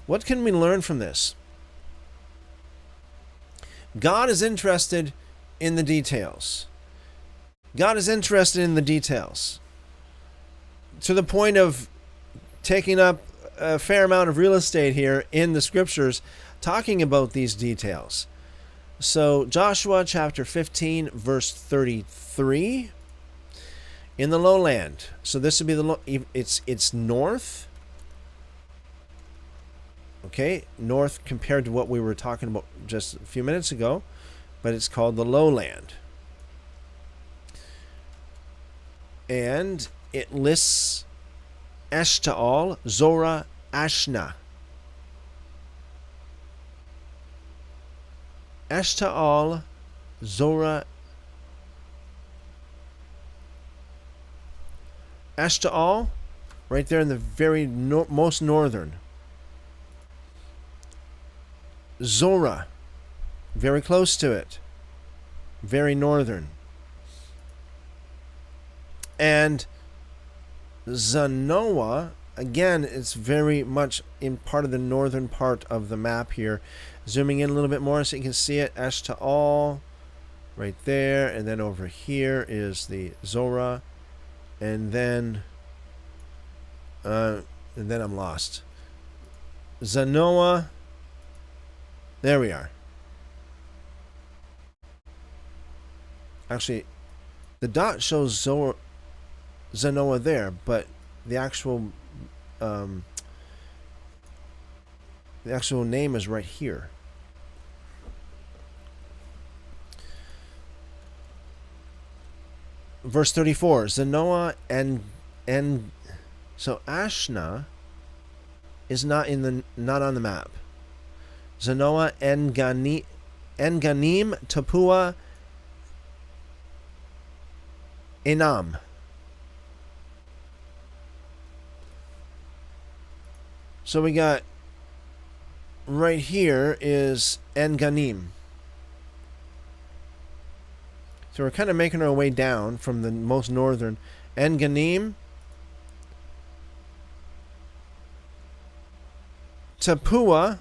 S1: What can we learn from this? God is interested in the details. God is interested in the details. To the point of taking up a fair amount of real estate here in the scriptures, talking about these details. So Joshua chapter 15, verse 33. In the lowland. So this would be it's north. Okay, north compared to what we were talking about just a few minutes ago, but it's called the lowland. And it lists Eshtaol, Zorah, Ashna. Eshtaol, Zorah, Eshtaol, right there in the very most northern. Zorah, very close to it, very northern. And Zanoah, again, it's very much in part of the northern part of the map here. Zooming in a little bit more so you can see it. Eshtaol, right there, and then over here is the Zorah. And then I'm lost. Zanoah. There we are. Actually, the dot shows Zanoah there, but the actual name is right here. Verse 34, Zanoah and so Ashna is not on the map. Zanoah and Ganim, Tapua, Enam. So we got right here is En-Ganim. So we're kind of making our way down from the most northern. En-Ganim, Tapua,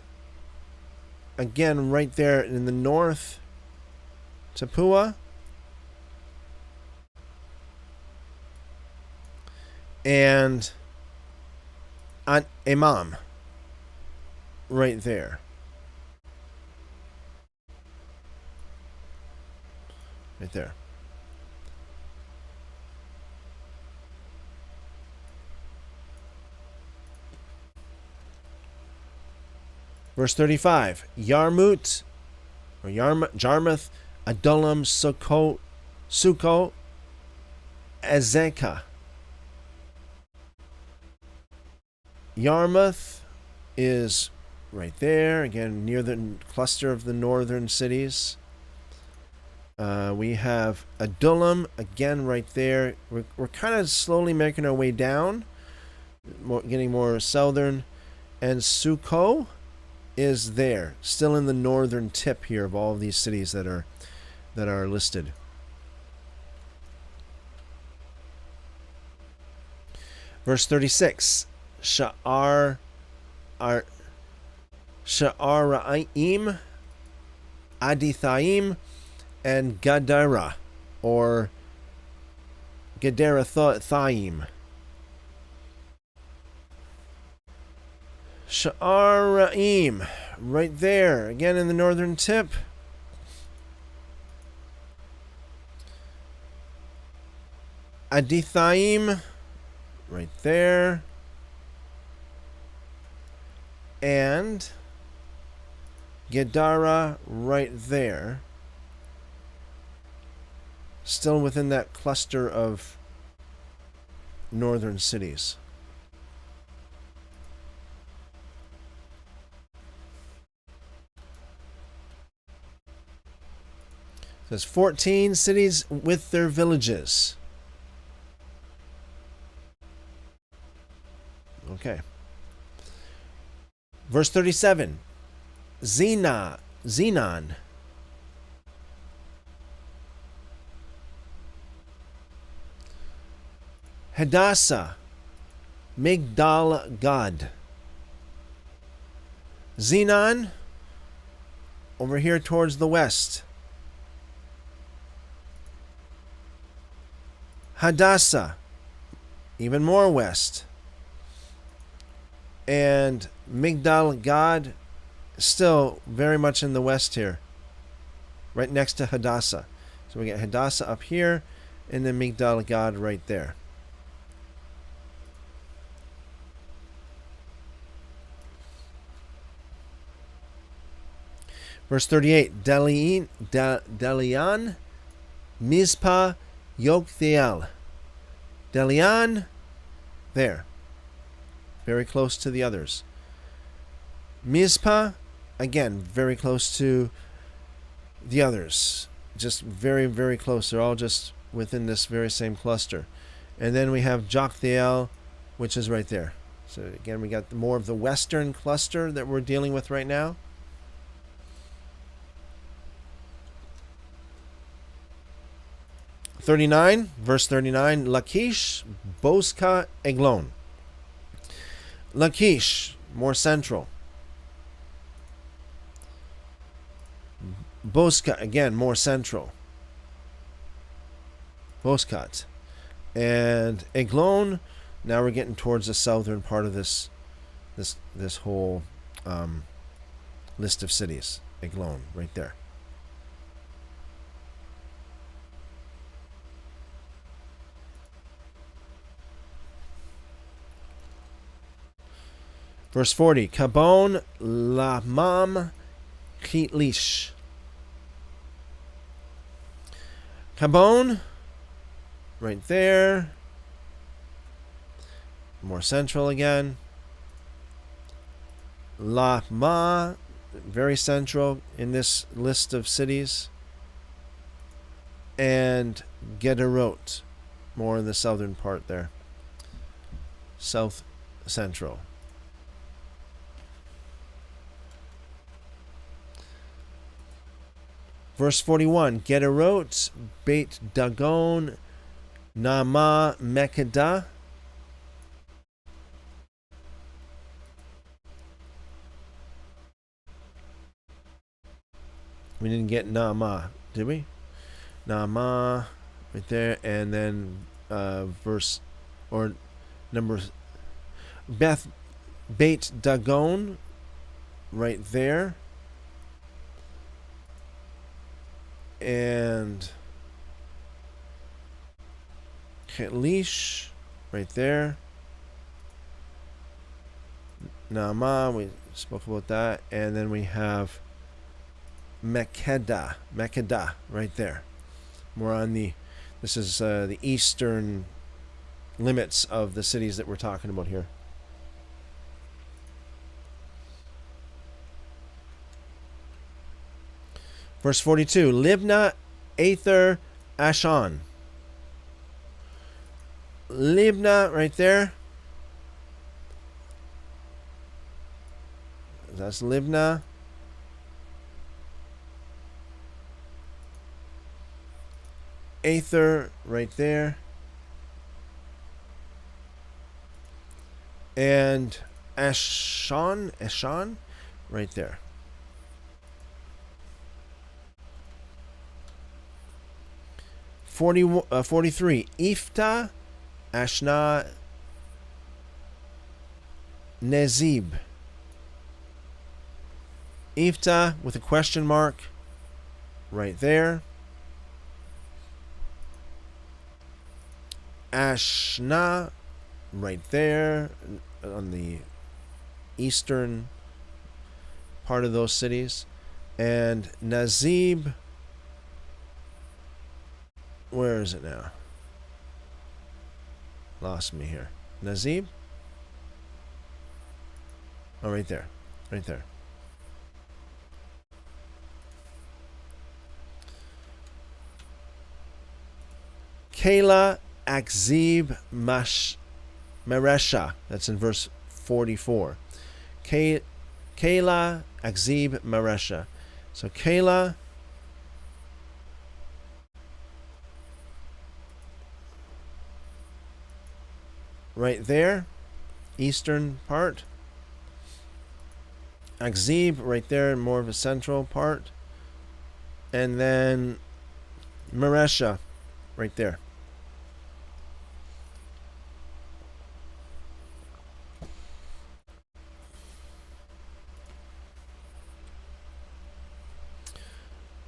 S1: again right there in the north. Tapua, and Imam, right there. Right there. Verse 35. Yarmut or Jarmuth, Adullam, Sukkot, Azekah. Yarmouth is right there, again, near the cluster of the northern cities. We have Adullam, again, right there. We're kind of slowly making our way down, getting more southern. And Sukkot is there, still in the northern tip here of all of these cities that are listed. Verse 36, Sha'araim, Adithaim, and Gadara, or Gederathaim. Sha'araim, right there, again in the northern tip. Adithaim, right there. And Gedara, right there. Still within that cluster of northern cities. There's 14 cities with their villages. Okay. Verse 37. Zenon. Hadassah. Migdal Gad. Zenon, over here towards the west. Hadassah, even more west. And Migdal Gad, still very much in the west here, right next to Hadassah. So we get Hadassah up here, and then Migdal Gad right there. Verse 38, Delian, Mizpah, Yokthiel. Delian, there. Very close to the others. Mizpah, again, very close to the others. Just very, very close. They're all just within this very same cluster. And then we have Jokthiel, which is right there. So again, we got more of the western cluster that we're dealing with right now. Verse 39, Lachish, Bosca, Eglon. Lachish, more central. Bosca, again, more central. Boscat. And Eglon, now we're getting towards the southern part of this whole list of cities. Eglon, right there. Verse 40, Kabon, Lamam, Chitlish. Kabon, right there. More central again. Lama, very central in this list of cities. And Gederot, more in the southern part there. South central. Verse 41, Gederot, Beit Dagon, Nama, Mekeda. We didn't get Nama, did we? Nama, right there, and then Beit Dagon, right there. And Ketlish, right there. Naamah, we spoke about that. And then we have Makkedah, right there. More on this is the eastern limits of the cities that we're talking about here. Verse 42, Libnah, Aether, Ashan. Libnah, right there. That's Libnah. Aether, right there. And Ashan, right there. – 43. Iftah, Ashna, Nezib. Iftah with a question mark right there. Ashna right there on the eastern part of those cities. And Nazib, where is it now? Lost me here. Nazib? Oh, right there. Right there. Kala, Akzib, Maresha. That's in verse 44. Kala, Akzib, Maresha. So Kala, right there, eastern part. Akzib, right there, more of a central part. And then Maresha, right there.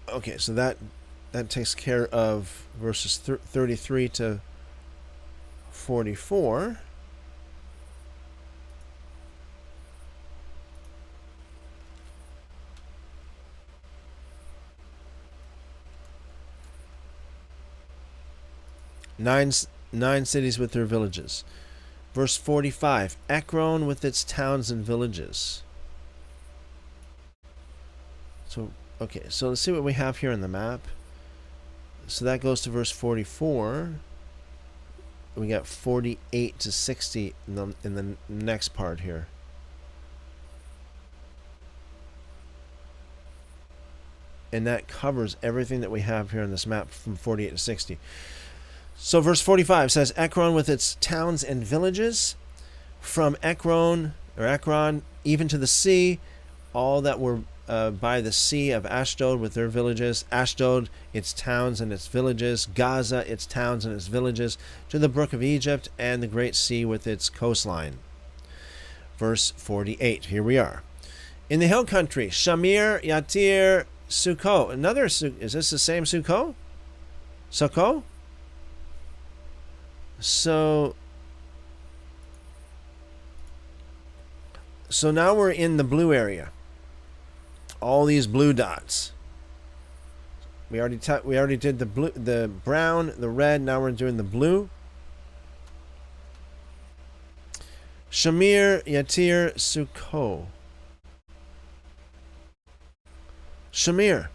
S1: Okay, so that takes care of verses 33 to 44. Nine cities with their villages. Verse 45, Ekron with its towns and villages. So, okay, so let's see what we have here on the map. So that goes to verse 44. We got 48 to 60 in the next part here. And that covers everything that we have here on this map from 48 to 60. So verse 45 says, Ekron with its towns and villages, from Ekron, even to the sea, all that were by the sea of Ashdod with their villages, Ashdod, its towns and its villages, Gaza, its towns and its villages, to the brook of Egypt and the great sea with its coastline. Verse 48, here we are. In the hill country, Shamir, Yatir, Sukkot. Another, is this the same Sukkot? Sukkot? So now we're in the blue area. All these blue dots. We already did the blue, the brown, the red. Now we're doing the blue. Shamir, Yatir, Sukkot. Shamir.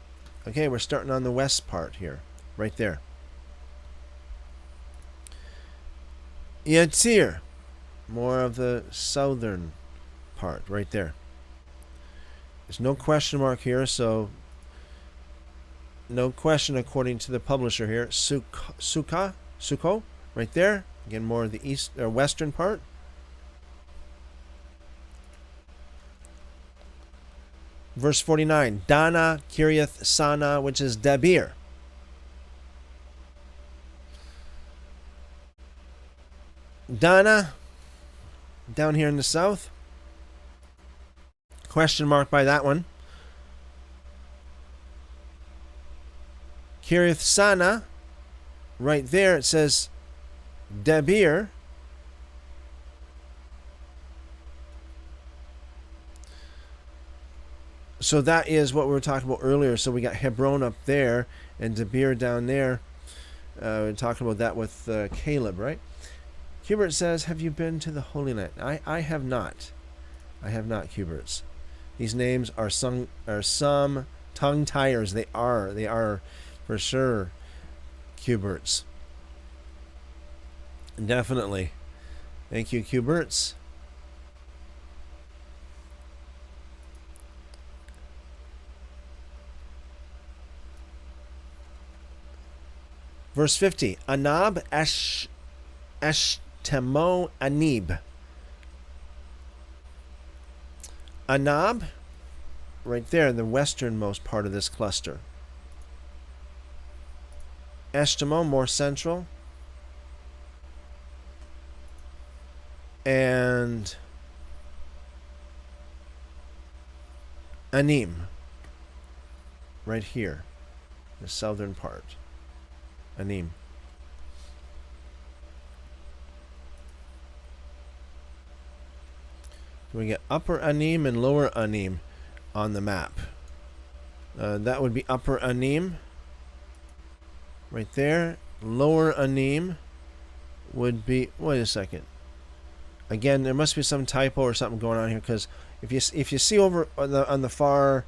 S1: Okay, we're starting on the west part here, right there. Yatir, more of the southern part, right there. There's no question mark here, so no question according to the publisher here. Sukkot, right there. Again, more of the east or western part. Verse 49, Dana, Kiriath, Sana, which is Debir. Dana, down here in the south. Question mark by that one. Kiriath Sana, right there it says Debir. So that is what we were talking about earlier. So we got Hebron up there and Debir down there. We're talking about that with Caleb, right? Hubert says, have you been to the Holy Land? I have not. I have not, Huberts. These names are some tongue tires. They are for sure, Huberts. Definitely. Thank you, Huberts. Verse 50. Anab Eshtemo Anib. Anab, right there in the westernmost part of this cluster. Eshtemo, more central. And Anim, right here, the southern part. Anim. We get Upper Anim and Lower Anim on the map. That would be Upper Anim, right there. Lower Anim would be. Wait a second. Again, there must be some typo or something going on here, because if you see over on the far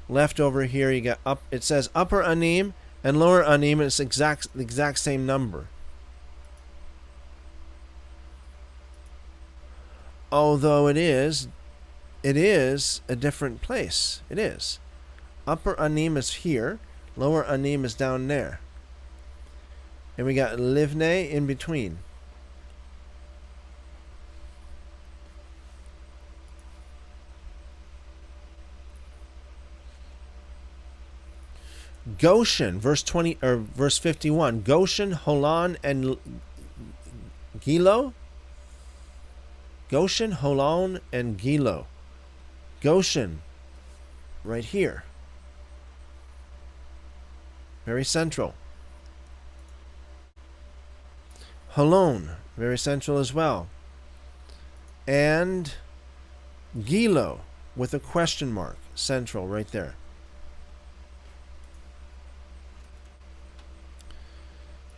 S1: left over here, you got up. It says Upper Anim and Lower Anim, and it's the exact same number. Although it is a different place. It is. Upper Anim is here. Lower Anim is down there. And we got Livne in between. Goshen, verse 20 or verse 51. Goshen, Holon, and Gilo. Goshen, Holon, and Gilo. Goshen, right here. Very central. Holon, very central as well. And Gilo, with a question mark, central, right there.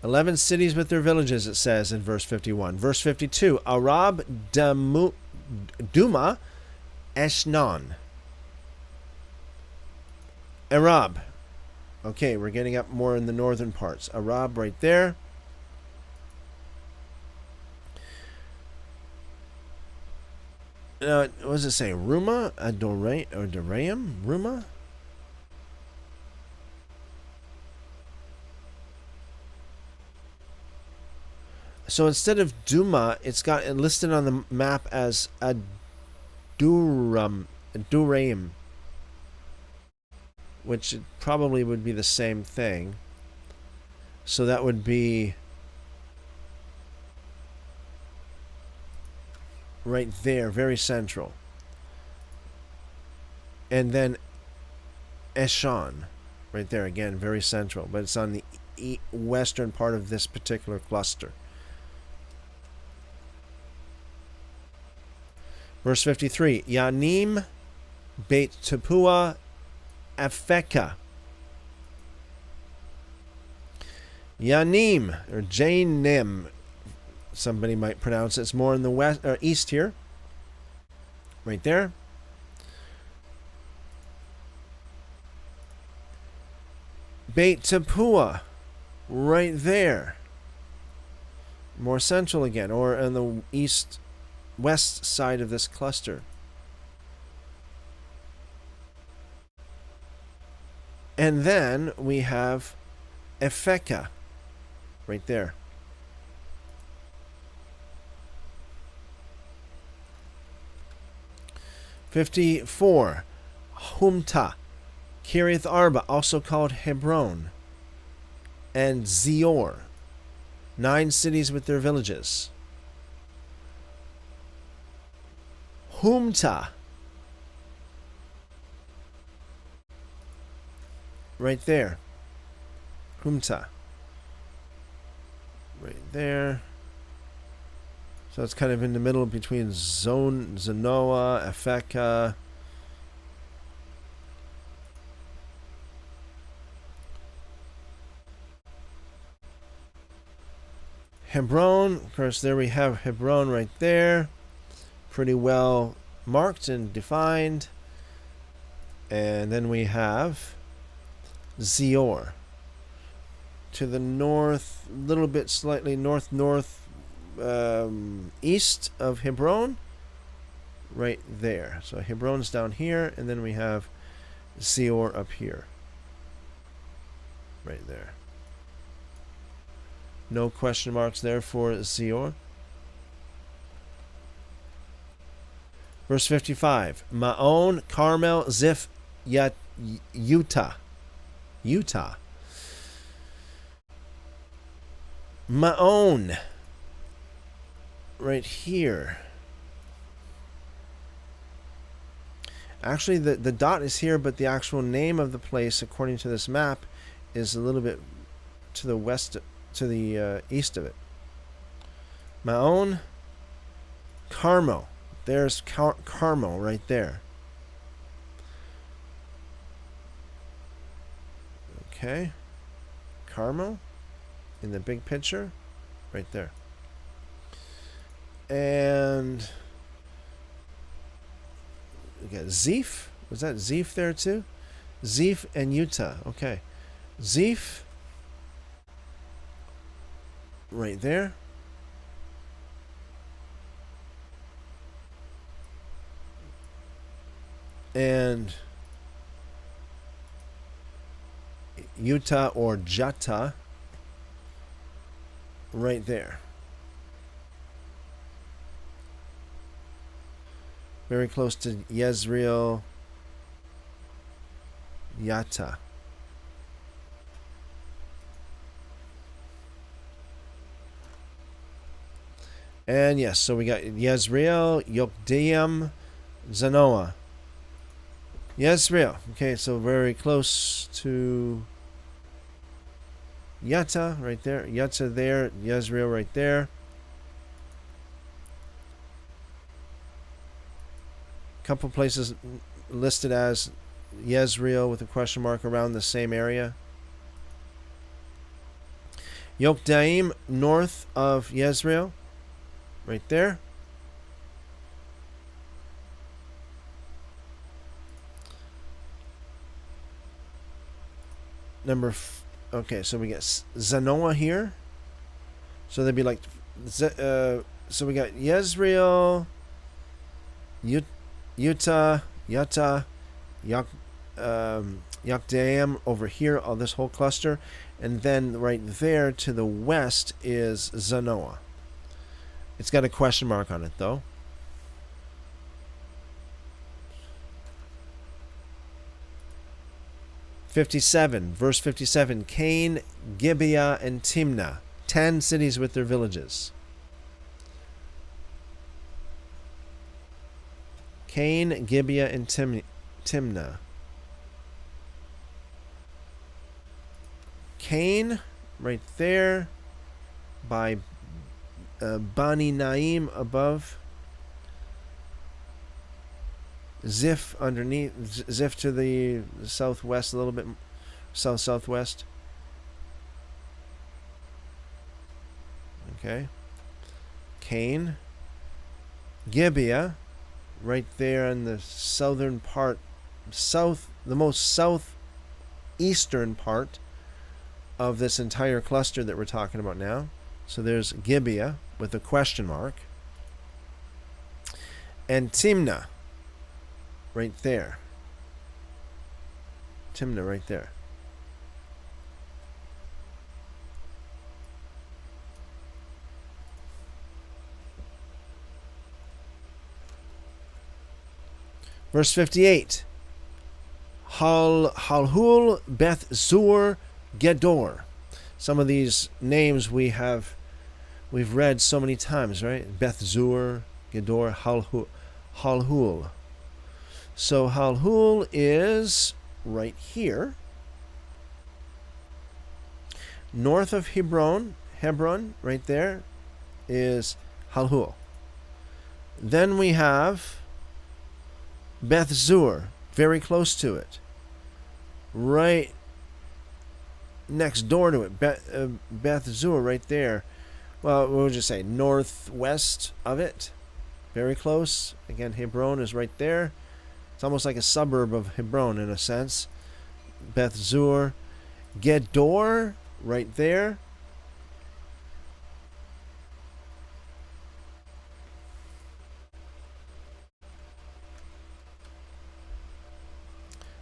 S1: 11 cities with their villages, it says in verse 51. Verse 52, Arab, Duma, Eshnon. Arab. Okay, we're getting up more in the northern parts. Arab right there. What does it say? Ruma? Doraim? Ruma? So instead of Duma, it's got it listed on the map as Aduraim, which probably would be the same thing. So that would be right there, very central. And then Eshan, right there again, very central, but it's on the western part of this particular cluster. Verse 53, Yanim Beit Tapua Afeka. Yanim, or Jainim, somebody might pronounce it. It's more in the west or east here. Right there. Beit Tapua, right there. More central again, or in the west side of this cluster. And then we have Efeka, right there. (54) Humta, Kiriath Arba, also called Hebron, and Zior, 9 cities with their villages. Humta, right there. Humta, right there. So it's kind of in the middle between Zanoah, Afeka, Hebron, of course, there we have Hebron right there. Pretty well marked and defined. And then we have Zior. To the north, a little bit slightly east of Hebron. Right there. So Hebron's down here, and then we have Zior up here. Right there. No question marks there for Zior. Verse 55. Maon, Carmel, Ziph, Utah. Utah. Maon. Right here. Actually, the dot is here, but the actual name of the place, according to this map, is a little bit to the west, to the east of it. Maon, Carmel. There's Carmel right there. Okay. Carmel in the big picture right there. And we got Ziph. Was that Ziph there too? Ziph and Utah. Okay. Ziph right there. And Utah or Jata right there. Very close to Yezreel, Yatta. And yes, so we got Yezreel, Yokdeam, Zanoah. Yezreel. Okay, so very close to Yatta right there. Yatta there, Yezreel right there. Couple places listed as Yezreel with a question mark around the same area. Yokdaim, north of Yezreel, right there. Okay, so we get Zanoah here. So they'd be like, so we got Yezreel, Utah, Yatta, Yokdaim over here, all this whole cluster, and then right there to the west is Zanoah. It's got a question mark on it though. Verse 57, Cain, Gibeah, and Timnah, 10 cities with their villages. Cain, Gibeah, and Timnah. Cain, right there, by Bani Naim above. Ziph underneath. Ziph to the southwest, a little bit south-southwest. Okay. Cain. Gibeah, right there in the southern part, the most southeastern part of this entire cluster that we're talking about now. So there's Gibeah with a question mark. And Timnah, right there. Timnah right there. Verse 58. Halhul, Beth Zur, Gedor. Some of these names we've read so many times, right? Beth Zur, Gedor, Halhul. So Halhul is right here, north of Hebron, right there, is Halhul. Then we have Beth Zur, very close to it, right next door to it, Beth Zur right there, well, what would you say, northwest of it. Very close. Again, Hebron is right there. It's almost like a suburb of Hebron in a sense. Beth Zur. Gedor, right there.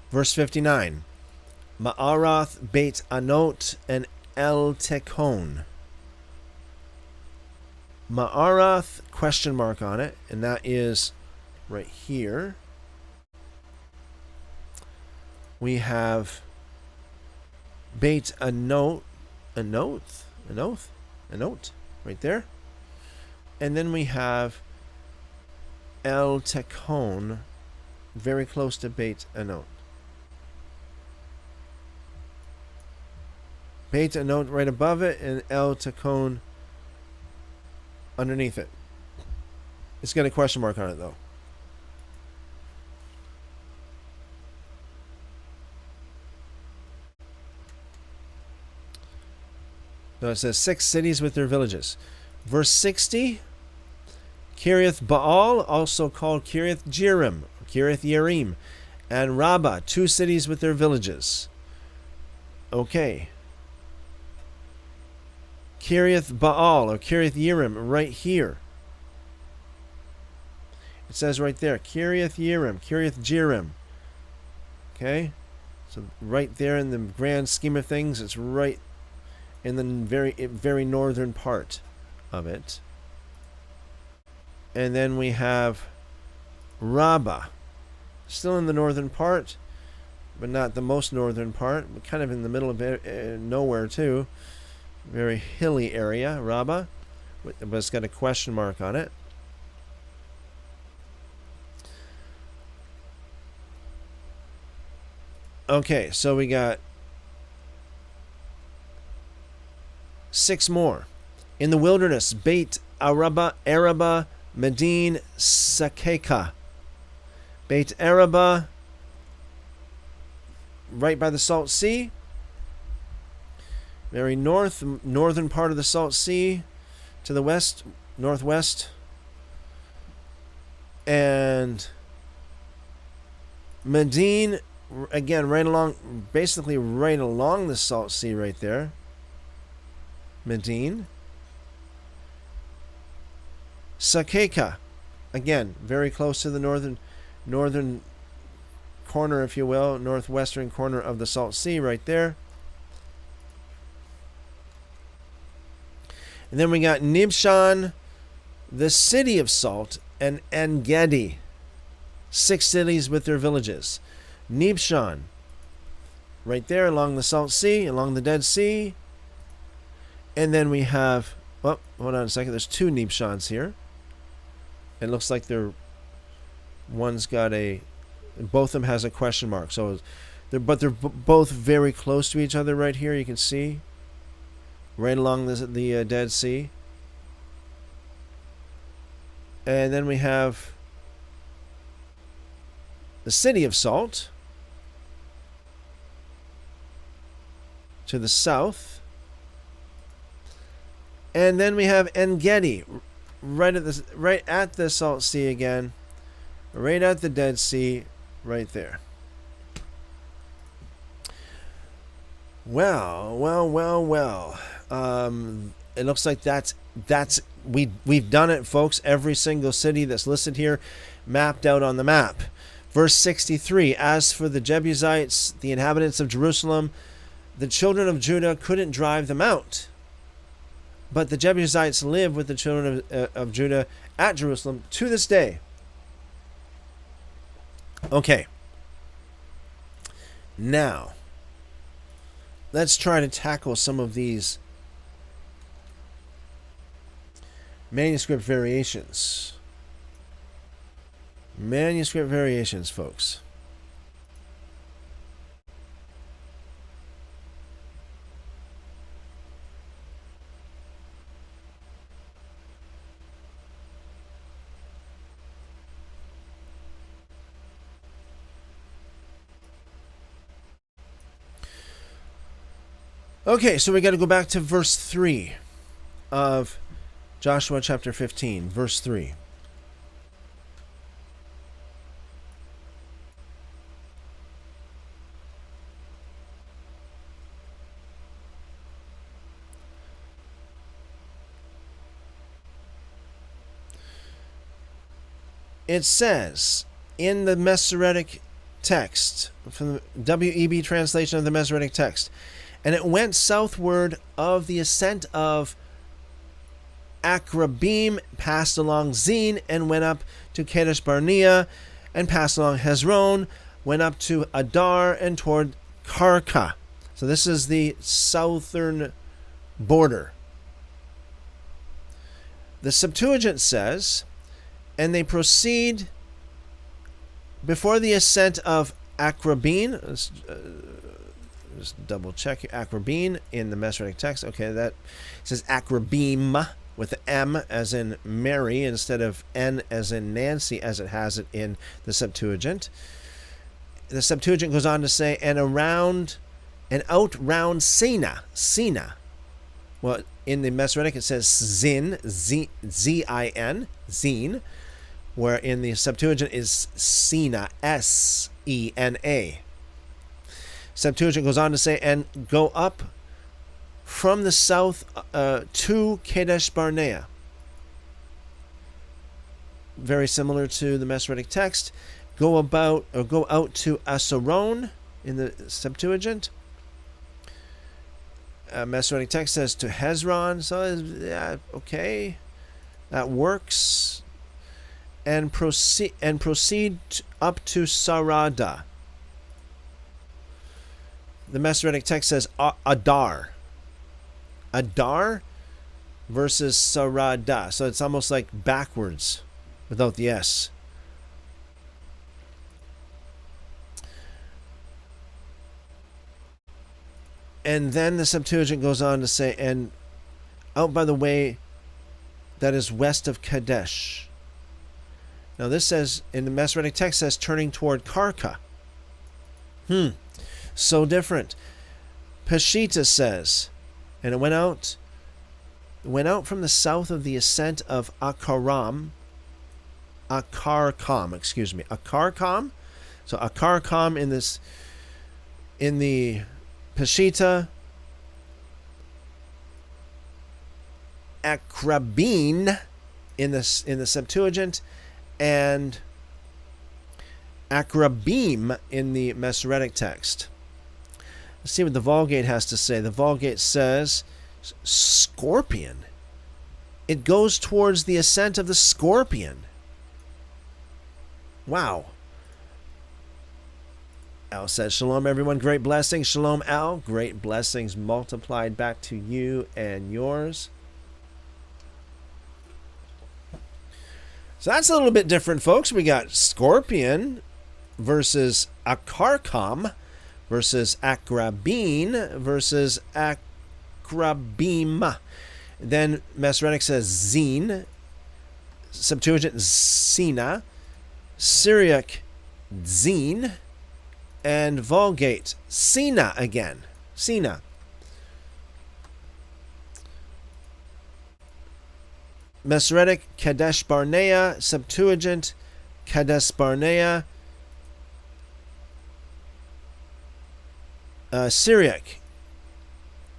S1: Verse 59. Ma'arath, Beit Anot, and El Tekon. Ma'arath, question mark on it, and that is right here. We have Beit Anot, right there. And then we have El Tekon, very close to Beit Anot. Beit Anot right above it, and El Tekon underneath it. It's got a question mark on it, though. So it says 6 cities with their villages. Verse 60, Kiriath Baal, also called Kiriath Jearim, Kiriath Yearim, and Rabbah, 2 cities with their villages. Okay. Kiriath Baal, or Kiriath Yearim, right here. It says right there, Kiriath Yearim, Kiriath Jearim. Okay? So right there in the grand scheme of things, it's right in the very northern part of it. And then we have Rabbah, still in the northern part, but not the most northern part, but kind of in the middle of nowhere too. Very hilly area, Rabbah, but it's got a question mark on it. Okay, so we got 6 more. In the wilderness, Beit Araba, Medine, Sakeka. Beit Araba, right by the Salt Sea. Very northern part of the Salt Sea, to the west, northwest. And Medine, again, basically right along the Salt Sea right there. Medine. Sakeka, again, very close to the northern corner, if you will, northwestern corner of the Salt Sea right there. And then we got Nibshan, the city of salt, and En-Gedi, 6 cities with their villages. Nibshan, right there along the Salt Sea, along the Dead Sea. And then we have, hold on a second, there's 2 Nibshans here. It looks like both of them has a question mark. So, they're both very close to each other right here, you can see. Right along the Dead Sea. And then we have the city of salt to the south. And then we have En-Gedi right at the Salt Sea again. Right at the Dead Sea right there. Well. It looks like we've done it, folks. Every single city that's listed here mapped out on the map. Verse 63, as for the Jebusites, the inhabitants of Jerusalem, the children of Judah couldn't drive them out. But the Jebusites live with the children of Judah at Jerusalem to this day. Okay. Now, let's try to tackle some of these manuscript variations. Manuscript variations, folks. Okay, so we got to go back to verse 3 of Joshua chapter 15, verse 3. It says in the Masoretic Text, from the WEB translation of the Masoretic Text, and it went southward of the ascent of Akrabim, passed along Zin, and went up to Kadesh Barnea, and passed along Hezron, went up to Adar, and toward Karka. So this is the southern border. The Septuagint says, and they proceed before the ascent of Akrabim. Just double check Akrabim in the Masoretic Text. Okay, that says Akrabim with the M as in Mary instead of N as in Nancy as it has it in the Septuagint. The Septuagint goes on to say, and around and out round Sina. Well, in the Masoretic it says Zin, Z-I-N, Zin, where in the Septuagint is Sina, S-E-N-A. Septuagint goes on to say, and go up from the south to Kadesh Barnea. Very similar to the Masoretic Text. Go out to Asaron in the Septuagint. Masoretic Text says to Hezron, so yeah, okay, that works. And proceed up to Sarada. The Masoretic Text says Adar versus Sarada. So it's almost like backwards without the S. And then the Septuagint goes on to say, and out by the way that is west of Kadesh. Now this says, in the Masoretic Text says, turning toward Karka. So different. Peshitta says, and it went out from the south of the ascent of Akarkam. So Akarkam in the Peshitta, Akrabin in the Septuagint, and Akrabim in the Masoretic Text. Let's see what the Vulgate has to say. The Vulgate says scorpion. It goes towards the ascent of the scorpion. Wow. Al says, shalom everyone, great blessings. Shalom Al, great blessings multiplied back to you and yours. So that's a little bit different, folks. We got scorpion versus Akarkam versus Akrabin versus Akrabim. Then Masoretic says Zin, Septuagint Sina, Syriac Zin, and Vulgate Sina again. Sina. Masoretic Kadesh Barnea, Septuagint Kadesh Barnea, Syriac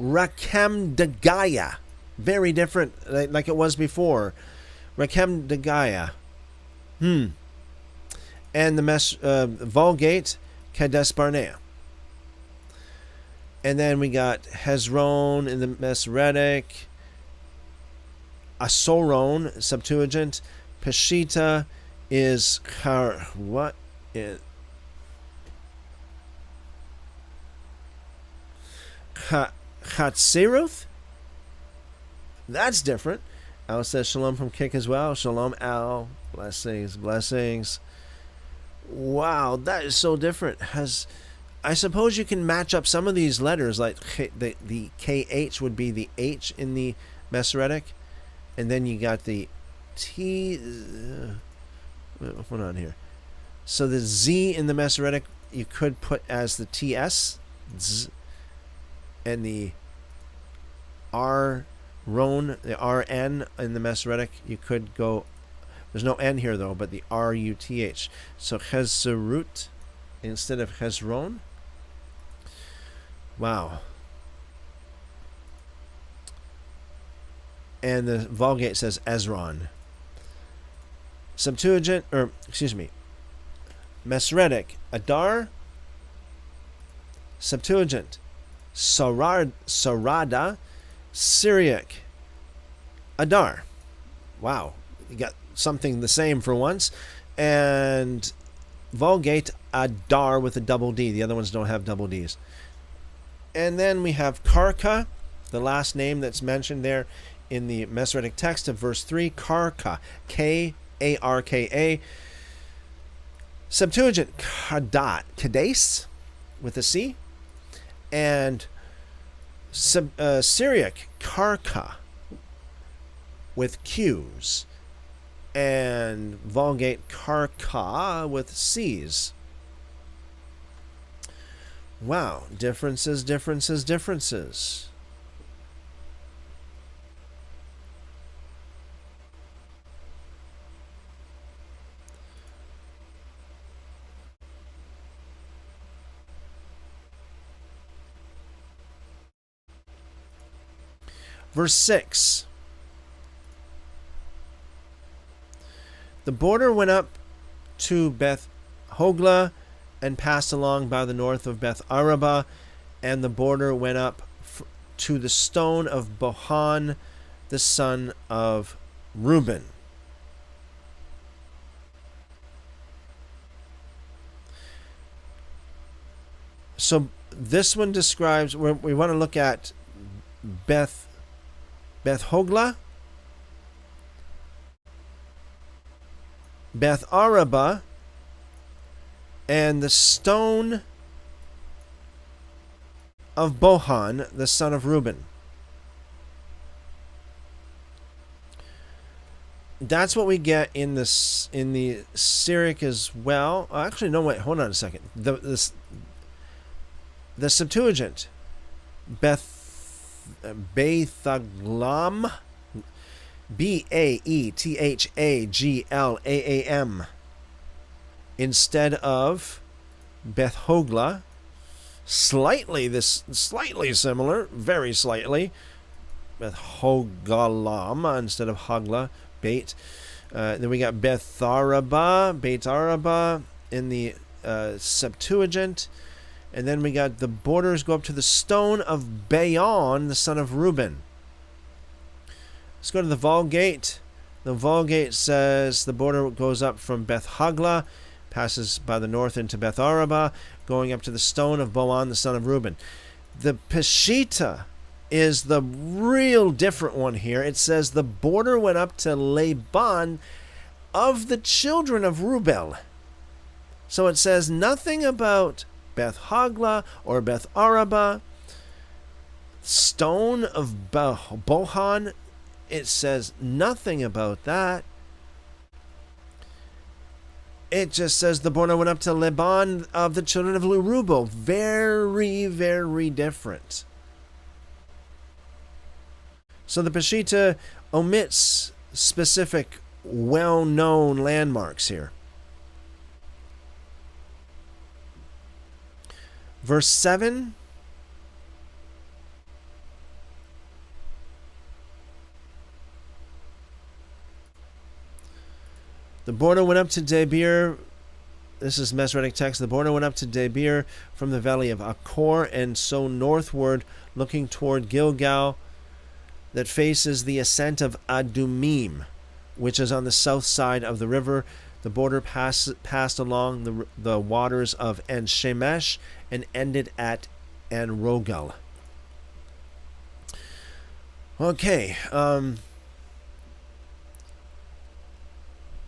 S1: Rakem Dagaya, very different, like it was before. Rakem Dagaya. And the Vulgate Kadesh Barnea. And then we got Hezron in the Masoretic, Asoron, Septuagint. Peshitta is what is Chatzeroth? That's different. Al says shalom from Kick as well. Shalom Al. Blessings. Wow, that is so different. I suppose you can match up some of these letters, like the KH would be the H in the Masoretic, and then you got the T. Hold on here. So the Z in the Masoretic you could put as the TS, Z, and the R Ron, the RN in the Masoretic, you could go, there's no N here though, but the RUTH. So Chezerut instead of Hezron. Wow. And the Vulgate says Ezron. Septuagint, or excuse me, Masoretic, Adar. Septuagint, Sarada. Syriac, Adar. Wow, you got something the same for once. And Vulgate, Adar with a double D. The other ones don't have double Ds. And then we have Karka, the last name that's mentioned there in the Masoretic text of verse 3, Karka, K-A-R-K-A. Septuagint, Kadat, Kades, with a C. And Syriac, Karka, with Q's. And Vulgate, Karka, with C's. Wow, differences. Verse 6. The border went up to Beth Hogla and passed along by the north of Beth Araba, and the border went up to the stone of Bohan, the son of Reuben. So this one describes, we want to look at Beth Hogla, Beth Araba, and the stone of Bohan, the son of Reuben. That's what we get in the Syriac as well. Actually, no, wait, hold on a second. The Septuagint, Bethaglam, Beethaglaam, instead of Beth Hogla. Slightly similar, very slightly. Beth Hogalam instead of Hagla, Beit. Then we got Beit Araba in the Septuagint. And then we got the borders go up to the stone of Bayon, the son of Reuben. Let's go to the Vulgate. The Vulgate says the border goes up from Beth Hagla, passes by the north into Beth Araba, going up to the stone of Boan, the son of Reuben. The Peshitta is the real different one here. It says the border went up to Laban of the children of Rubel. So it says nothing about Beth Hagla or Beth Araba. Stone of Bohan, it says nothing about that. It just says the border went up to Laban of the children of Rubel. Very, very different. So the Peshitta omits specific, well-known landmarks here. Verse 7. The border went up to Debir. This is Masoretic Text. The border went up to Debir from the valley of Achor, and so northward, looking toward Gilgal, that faces the ascent of Adumim, which is on the south side of the river. The border passed along the waters of En-Shemesh and ended at En-Rogel. Okay,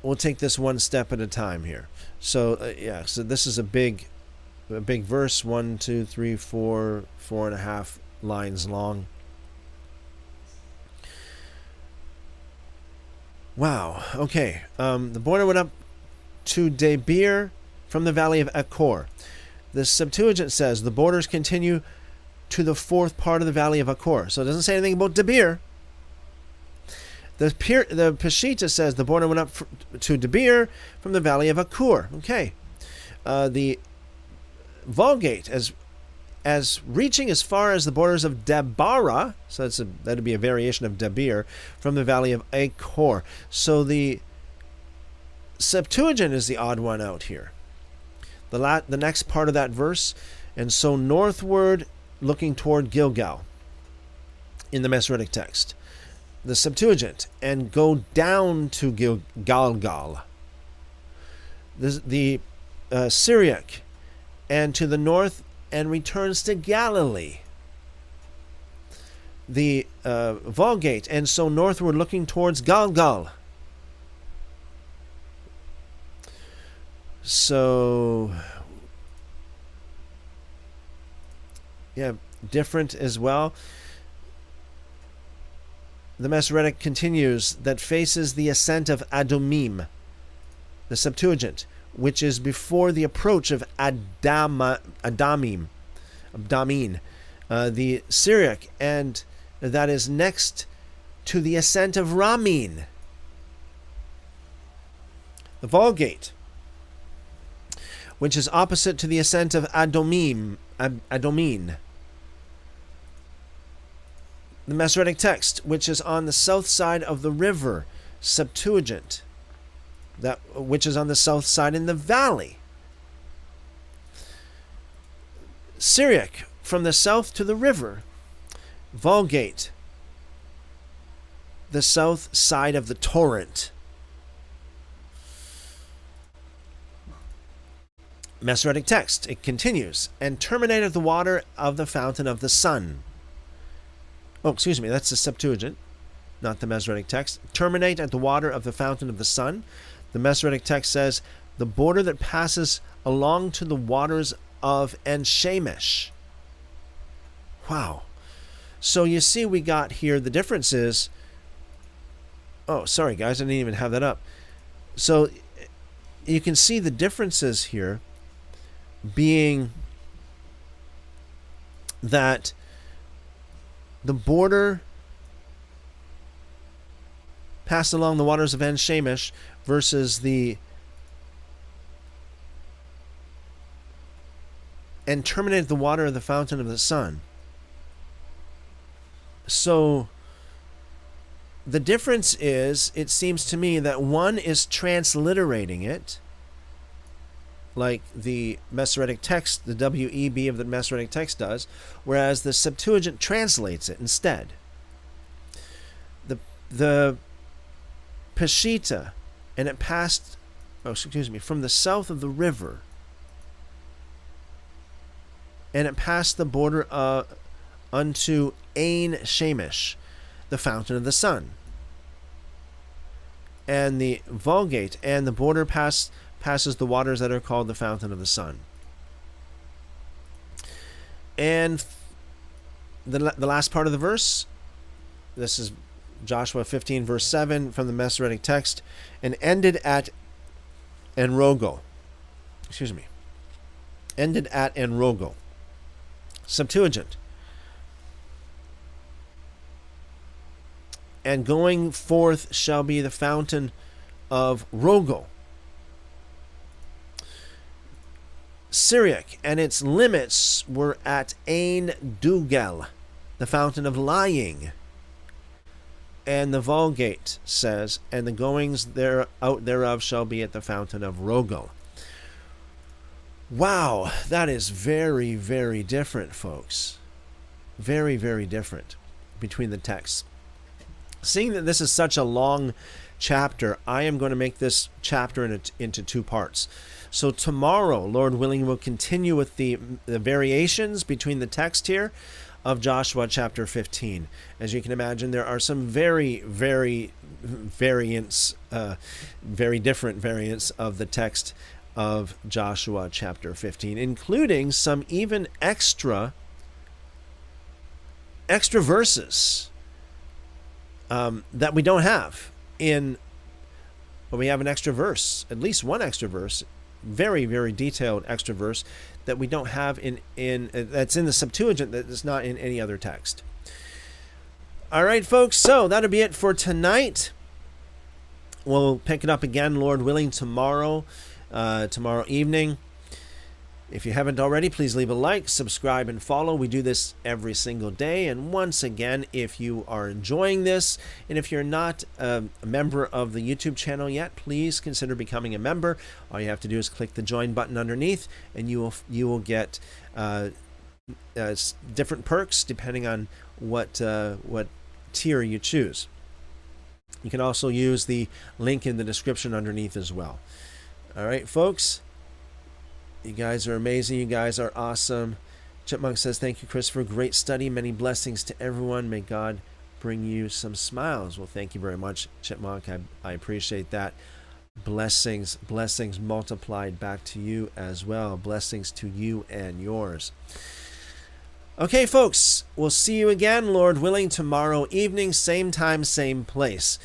S1: we'll take this one step at a time here. So so this is a big verse, 1, 2, 3, 4, 4.5 lines long. Wow. Okay. The border went up to Debir from the valley of Achor. The Septuagint says the borders continue to the fourth part of the valley of Achor. So it doesn't say anything about Debir. The Peshitta says the border went up to Debir from the valley of Akur. Okay. The Vulgate as reaching as far as the borders of Debara, so that'd be a variation of Debir, from the valley of Achor. So the Septuagint is the odd one out here. The next part of that verse, and so northward, looking toward Gilgal, in the Masoretic Text. The Septuagint, and go down to Galgal. The Syriac, and to the north, and returns to Galilee. The Vulgate, and so northward, looking towards Galgal. So, yeah, different as well. The Masoretic continues, that faces the ascent of Adumim, the Septuagint, which is before the approach of Adamim, the Syriac, and that is next to the ascent of Ramin. The Vulgate, which is opposite to the ascent of Adomim. The Masoretic Text, which is on the south side of the river, Septuagint, which is on the south side in the valley. Syriac, from the south to the river. Vulgate, the south side of the torrent. Masoretic Text, it continues, and terminate at the water of the fountain of the sun. Oh, excuse me, that's the Septuagint, not the Masoretic Text. Terminate at the water of the fountain of the sun. The Masoretic Text says, the border that passes along to the waters of En-Shemesh. Wow. So you see we got here, the difference is, oh, sorry guys, I didn't even have that up. So you can see the differences here being that the border passed along the waters of En-Shemesh versus and terminated the water of the fountain of the sun. So the difference is, it seems to me that one is transliterating it, like the Masoretic Text, the WEB of the Masoretic Text does, whereas the Septuagint translates it instead. The Peshitta, and it passed, from the south of the river, and it passed the border unto En-Shemesh, the fountain of the sun. And the Vulgate, and the border passes the waters that are called the fountain of the sun. And the last part of the verse, this is Joshua 15 verse 7 from the Masoretic Text, and ended at Enrogel. Ended at Enrogel. Septuagint. And going forth shall be the fountain of Rogel. Syriac, and its limits were at Ein Dugel, the fountain of lying. And the Vulgate says, and the goings out thereof shall be at the fountain of Rogel. Wow, that is very, very different, folks. Very, very different between the texts. Seeing that this is such a long chapter, I am going to make this chapter into two parts. So tomorrow, Lord willing, we'll continue with the variations between the text here of Joshua chapter 15. As you can imagine, there are some very, very variants, very different variants of the text of Joshua chapter 15, including some even extra verses that we don't have in. Well, we have an extra verse, at least one extra verse, very, very detailed extra verse that we don't have in that's in the Septuagint, that is not in any other text. All right, folks. So that'll be it for tonight. We'll pick it up again, Lord willing, tomorrow evening. If you haven't already, please leave a like, subscribe, and follow. We do this every single day. And once again, if you are enjoying this, and if you're not a member of the YouTube channel yet, please consider becoming a member. All you have to do is click the join button underneath, and you will get different perks depending on what tier you choose. You can also use the link in the description underneath as well. All right, folks. You guys are amazing. You guys are awesome. Chipmunk says, thank you, Christopher. Great study. Many blessings to everyone. May God bring you some smiles. Well, thank you very much, Chipmunk. I appreciate that. Blessings multiplied back to you as well. Blessings to you and yours. Okay, folks. We'll see you again, Lord willing, tomorrow evening. Same time, same place.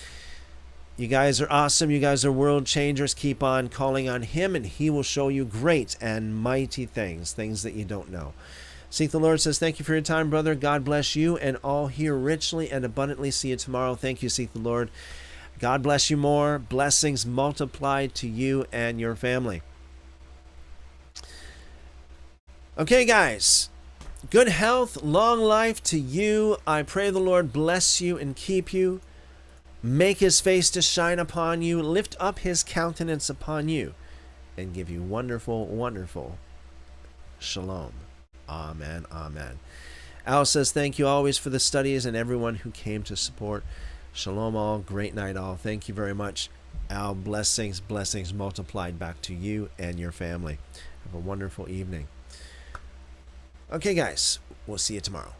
S1: You guys are awesome. You guys are world changers. Keep on calling on Him, and He will show you great and mighty things that you don't know. Seek the Lord says, thank you for your time, brother. God bless you and all here richly and abundantly. See you tomorrow. Thank you, Seek the Lord. God bless you more. Blessings multiplied to you and your family. Okay, guys. Good health, long life to you. I pray the Lord bless you and keep you. Make His face to shine upon you, lift up His countenance upon you, and give you wonderful, wonderful shalom. Amen, amen. Al says, thank you always for the studies and everyone who came to support. Shalom all, great night all. Thank you very much. Al, blessings multiplied back to you and your family. Have a wonderful evening. Okay, guys, we'll see you tomorrow.